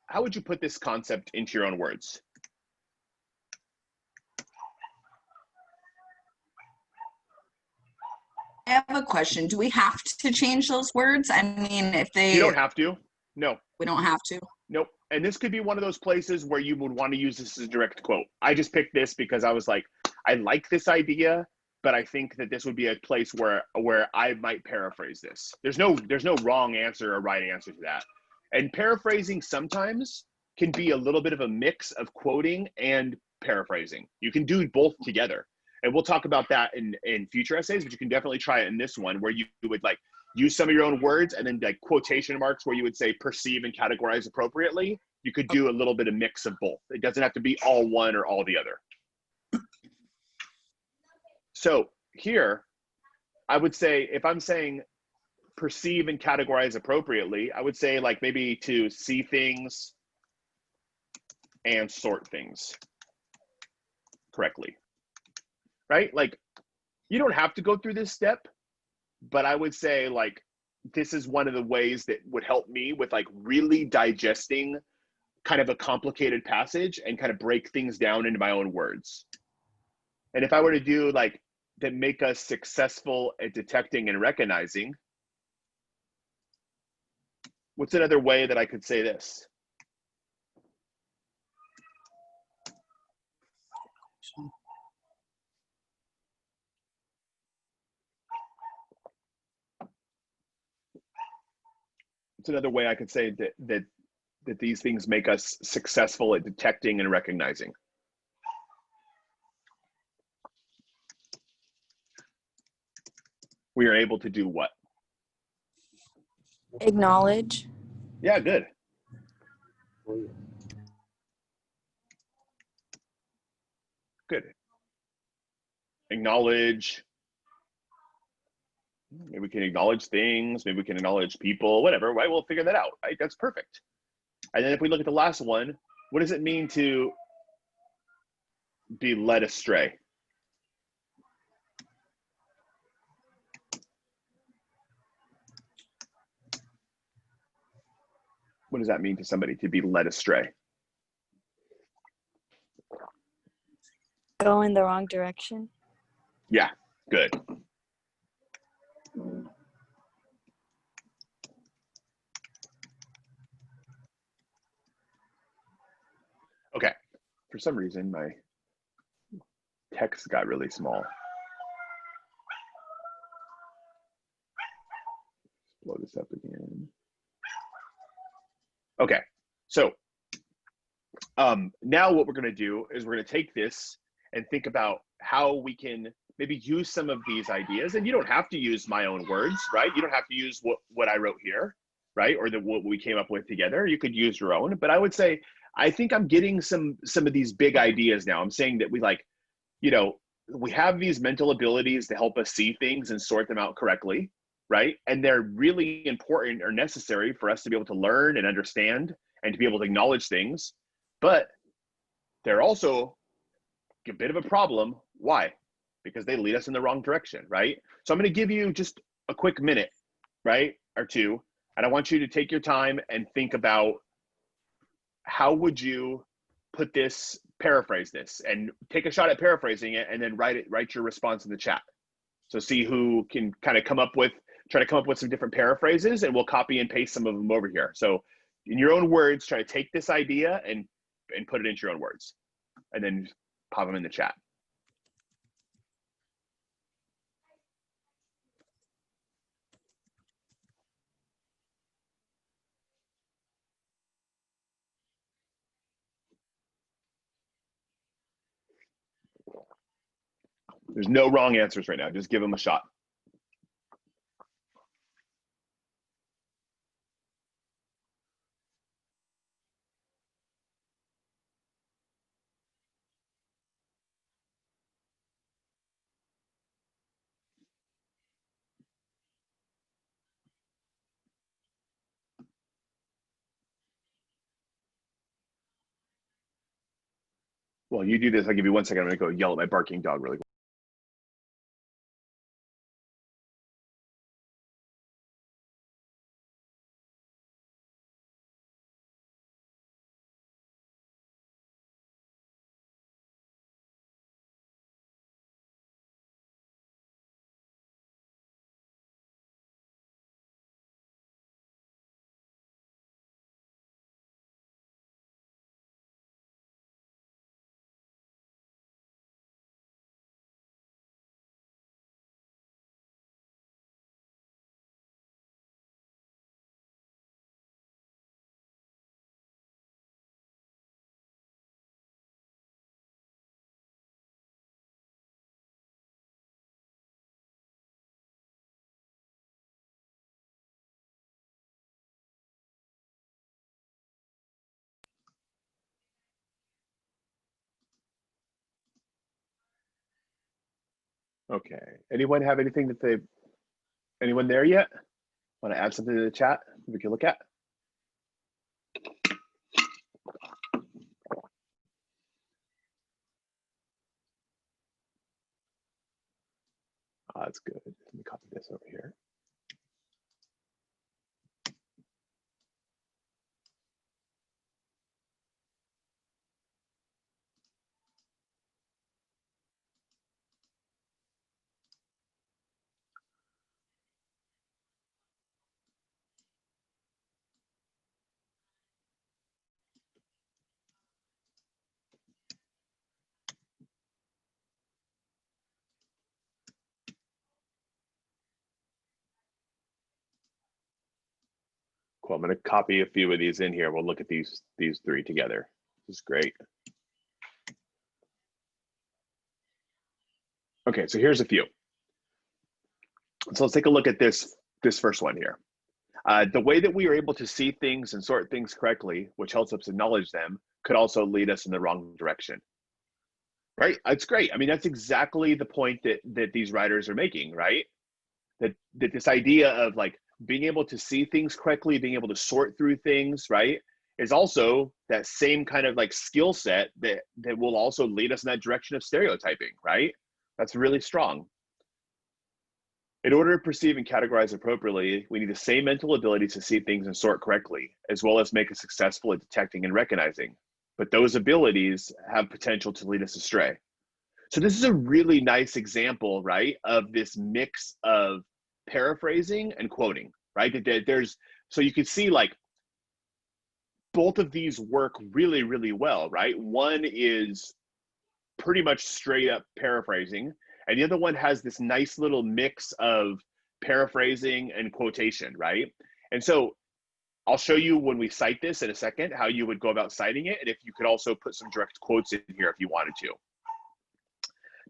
how would you put this concept into your own words? I have a question. Do we have to change those words? I mean, if they... You don't have to. No. We don't have to? Nope. And this could be one of those places where you would want to use this as a direct quote. I just picked this because I was like, I like this idea, but I think that this would be a place where I might paraphrase this. There's no wrong answer or right answer to that. And paraphrasing sometimes can be a little bit of a mix of quoting and paraphrasing. You can do both together. And we'll talk about that in future essays, but you can definitely try it in this one where you would like use some of your own words and then like quotation marks where you would say perceive and categorize appropriately. You could do a little bit of mix of both. It doesn't have to be all one or all the other. So here, I would say, if I'm saying perceive and categorize appropriately, I would say like maybe to see things and sort things correctly, right? Like you don't have to go through this step, but I would say like, this is one of the ways that would help me with like really digesting kind of a complicated passage and kind of break things down into my own words. And if I were to do like that make us successful at detecting and recognizing, what's another way that I could say this? It's another way I could say that these things make us successful at detecting and recognizing. We are able to do what? Acknowledge. Yeah, good. Good. Acknowledge. Maybe we can acknowledge things. Maybe we can acknowledge people, whatever, right? We'll figure that out, right? That's perfect. And then if we look at the last one, what does it mean to be led astray? What does that mean to somebody to be led astray? Go in the wrong direction. Yeah, good. Okay, for some reason my text got really small. Blow this up again. Okay, so now what we're going to do is we're going to take this and think about how we can maybe use some of these ideas. And you don't have to use my own words, right? You don't have to use what I wrote here, right? Or what we came up with together. You could use your own. But I would say, I think I'm getting some of these big ideas now. I'm saying that we like, you know, we have these mental abilities to help us see things and sort them out correctly, right? And they're really important or necessary for us to be able to learn and understand and to be able to acknowledge things. But they're also a bit of a problem. Why? Because they lead us in the wrong direction, right? So I'm going to give you just a quick minute, right, or two, and I want you to take your time and think about how would you put this, paraphrase this, and take a shot at paraphrasing it, and then write your response in the chat. So see who can kind of try to come up with some different paraphrases, and we'll copy and paste some of them over here. So in your own words, try to take this idea and put it into your own words, and then pop them in the chat. There's no wrong answers right now. Just give them a shot. Well, you do this. I'll give you 1 second. I'm going to go yell at my barking dog really quick. Okay. Anyone have anything that anyone there yet? Want to add something to the chat we can look at? Oh, that's good. Let me copy this over here. Cool. I'm going to copy a few of these in here. We'll look at these three together. This is great. Okay, so here's a few. So let's take a look at this first one here. The way that we are able to see things and sort things correctly, which helps us acknowledge them, could also lead us in the wrong direction. Right? That's great. I mean, that's exactly the point that these writers are making, right? That this idea of like being able to see things correctly, being able to sort through things, right, is also that same kind of like skill set that will also lead us in that direction of stereotyping, right? That's really strong. In order to perceive and categorize appropriately, we need the same mental ability to see things and sort correctly, as well as make us successful at detecting and recognizing. But those abilities have potential to lead us astray. So this is a really nice example, right, of this mix of paraphrasing and quoting, right? So you can see like both of these work really, really well, right? One is pretty much straight up paraphrasing, and the other one has this nice little mix of paraphrasing and quotation, right? And so I'll show you when we cite this in a second, how you would go about citing it, and if you could also put some direct quotes in here if you wanted to.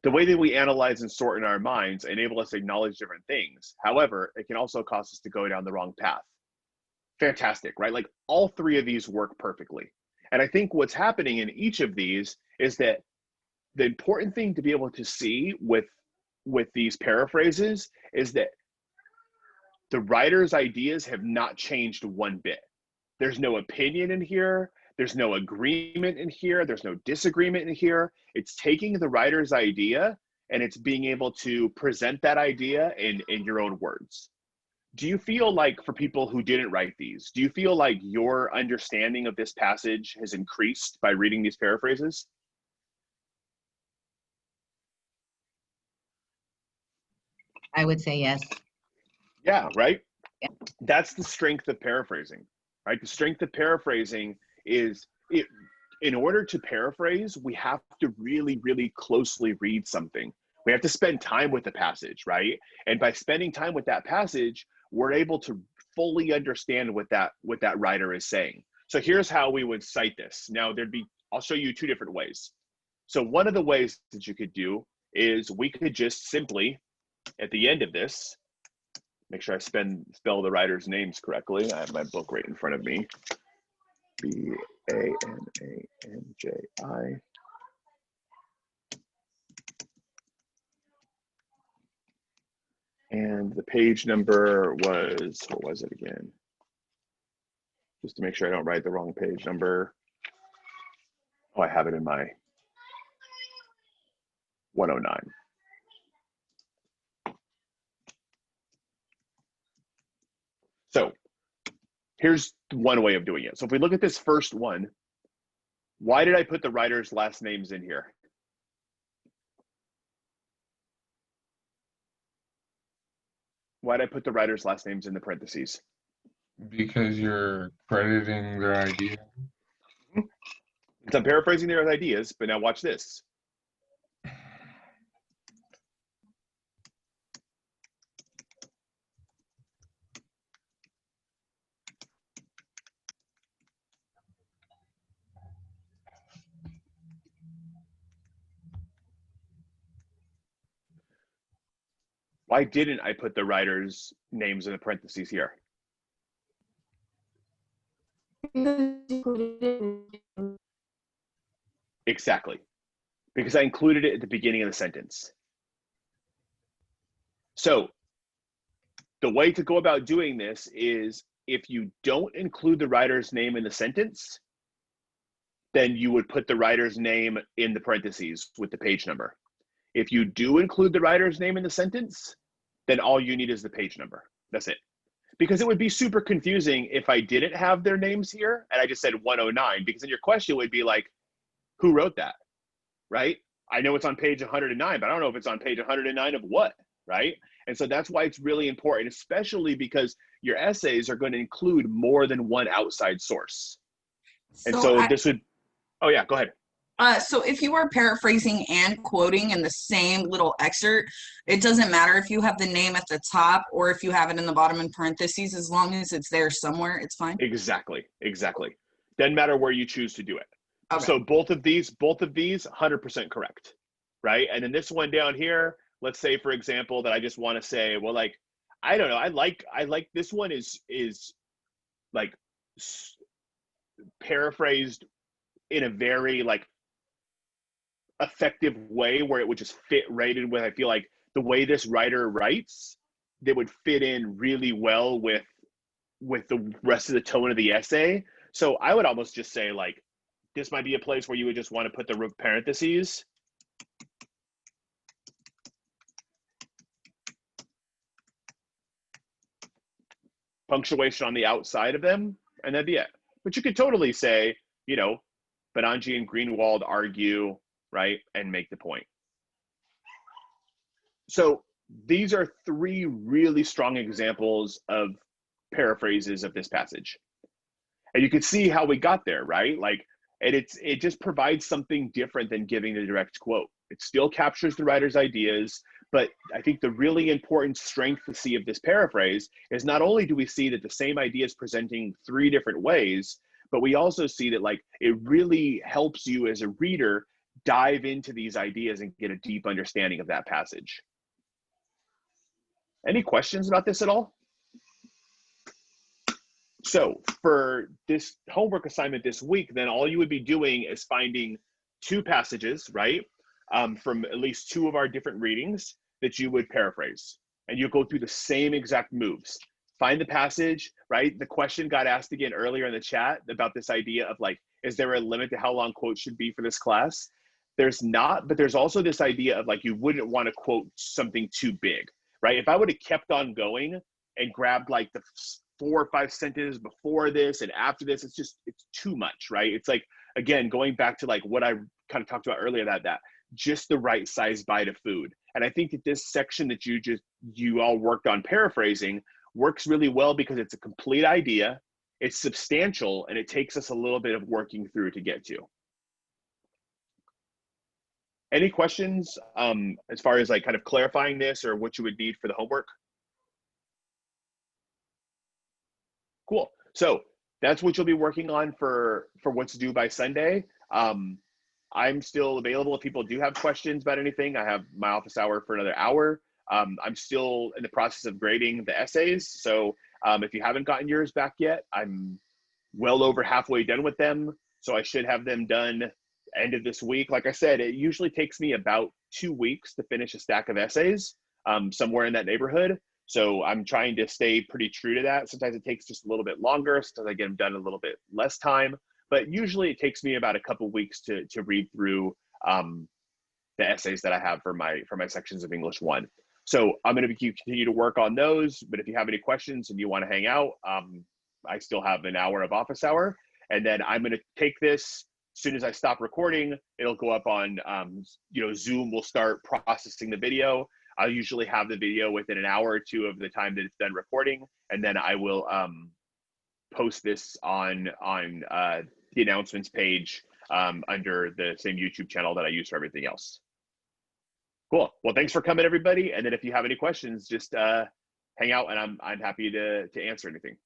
The way that we analyze and sort in our minds enable us to acknowledge different things. However, it can also cause us to go down the wrong path. Fantastic, right? Like all three of these work perfectly. And I think what's happening in each of these is that the important thing to be able to see with these paraphrases is that the writer's ideas have not changed one bit. There's no opinion in here. There's no agreement in here. There's no disagreement in here. It's taking the writer's idea and it's being able to present that idea in your own words. Do you feel like, for people who didn't write these, do you feel like your understanding of this passage has increased by reading these paraphrases? I would say yes. Yeah, right? Yeah. That's the strength of paraphrasing, right? The strength of paraphrasing is, in order to paraphrase, we have to really, really closely read something. We have to spend time with the passage, right? And by spending time with that passage, we're able to fully understand what that writer is saying. So here's how we would cite this. Now I'll show you two different ways. So one of the ways that you could do is we could just simply, at the end of this, make sure I spell the writer's names correctly. I have my book right in front of me. B-A-N-A-N-J-I. And the page number was, what was it again? Just to make sure I don't write the wrong page number. Oh, I have it in my 109. So here's one way of doing it. So if we look at this first one, why did I put the writer's last names in here? Why did I put the writer's last names in the parentheses? Because you're crediting their idea. So I'm paraphrasing their ideas, but now watch this. Why didn't I put the writer's names in the parentheses here? Exactly. Because I included it at the beginning of the sentence. So the way to go about doing this is if you don't include the writer's name in the sentence, then you would put the writer's name in the parentheses with the page number. If you do include the writer's name in the sentence, then all you need is the page number. That's it. Because it would be super confusing if I didn't have their names here and I just said 109, because then your question would be like, who wrote that, right? I know it's on page 109, but I don't know if it's on page 109 of what, right? And so that's why it's really important, especially because your essays are going to include more than one outside source. And so this would, oh yeah, go ahead. So if you are paraphrasing and quoting in the same little excerpt, it doesn't matter if you have the name at the top or if you have it in the bottom in parentheses, as long as it's there somewhere, it's fine. Exactly. Doesn't matter where you choose to do it. Okay. So both of these, 100% correct, right? And then this one down here, let's say, for example, that I just want to say, well, like, I don't know, I like this one is like paraphrased in a very like effective way where it would just fit right in with, I feel like the way this writer writes, they would fit in really well with the rest of the tone of the essay. So I would almost just say like, this might be a place where you would just want to put the parentheses. Punctuation on the outside of them, and that'd be it. But you could totally say, you know, Benangi and Greenwald argue, right, and make the point. So these are three really strong examples of paraphrases of this passage. And you can see how we got there, right? Like, and it just provides something different than giving the direct quote. It still captures the writer's ideas, but I think the really important strength to see of this paraphrase is not only do we see that the same idea is presenting three different ways, but we also see that like it really helps you as a reader dive into these ideas and get a deep understanding of that passage. Any questions about this at all? So for this homework assignment this week, then all you would be doing is finding two passages, right? From at least two of our different readings that you would paraphrase. And you go through the same exact moves. Find the passage, right? The question got asked again earlier in the chat about this idea of like, is there a limit to how long quotes should be for this class? There's not, but there's also this idea of like, you wouldn't want to quote something too big, right? If I would have kept on going and grabbed like the 4 or 5 sentences before this and after this, it's too much, right? It's like, again, going back to like what I kind of talked about earlier, that just the right size bite of food. And I think that this section that you all worked on paraphrasing works really well because it's a complete idea, it's substantial, and it takes us a little bit of working through to get to. Any questions as far as like kind of clarifying this or what you would need for the homework? Cool. So that's what you'll be working on for what's due by Sunday. I'm still available if people do have questions about anything. I have my office hour for another hour. I'm still in the process of grading the essays. So if you haven't gotten yours back yet, I'm well over halfway done with them. So I should have them done end of this week. Like I said, it usually takes me about 2 weeks to finish a stack of essays, somewhere in that neighborhood. So I'm trying to stay pretty true to that. Sometimes it takes just a little bit longer, sometimes I get them done a little bit less time, but usually it takes me about a couple weeks to read through the essays that I have for my sections of English 1. So I'm going to continue to work on those, but if you have any questions and you want to hang out, I still have an hour of office hour, and then I'm going to take this. As soon as I stop recording, it'll go up on, Zoom will start processing the video. I'll usually have the video within an hour or two of the time that it's done recording, and then I will post this on the announcements page under the same YouTube channel that I use for everything else. Cool. Well, thanks for coming, everybody. And then if you have any questions, just hang out, and I'm happy to answer anything.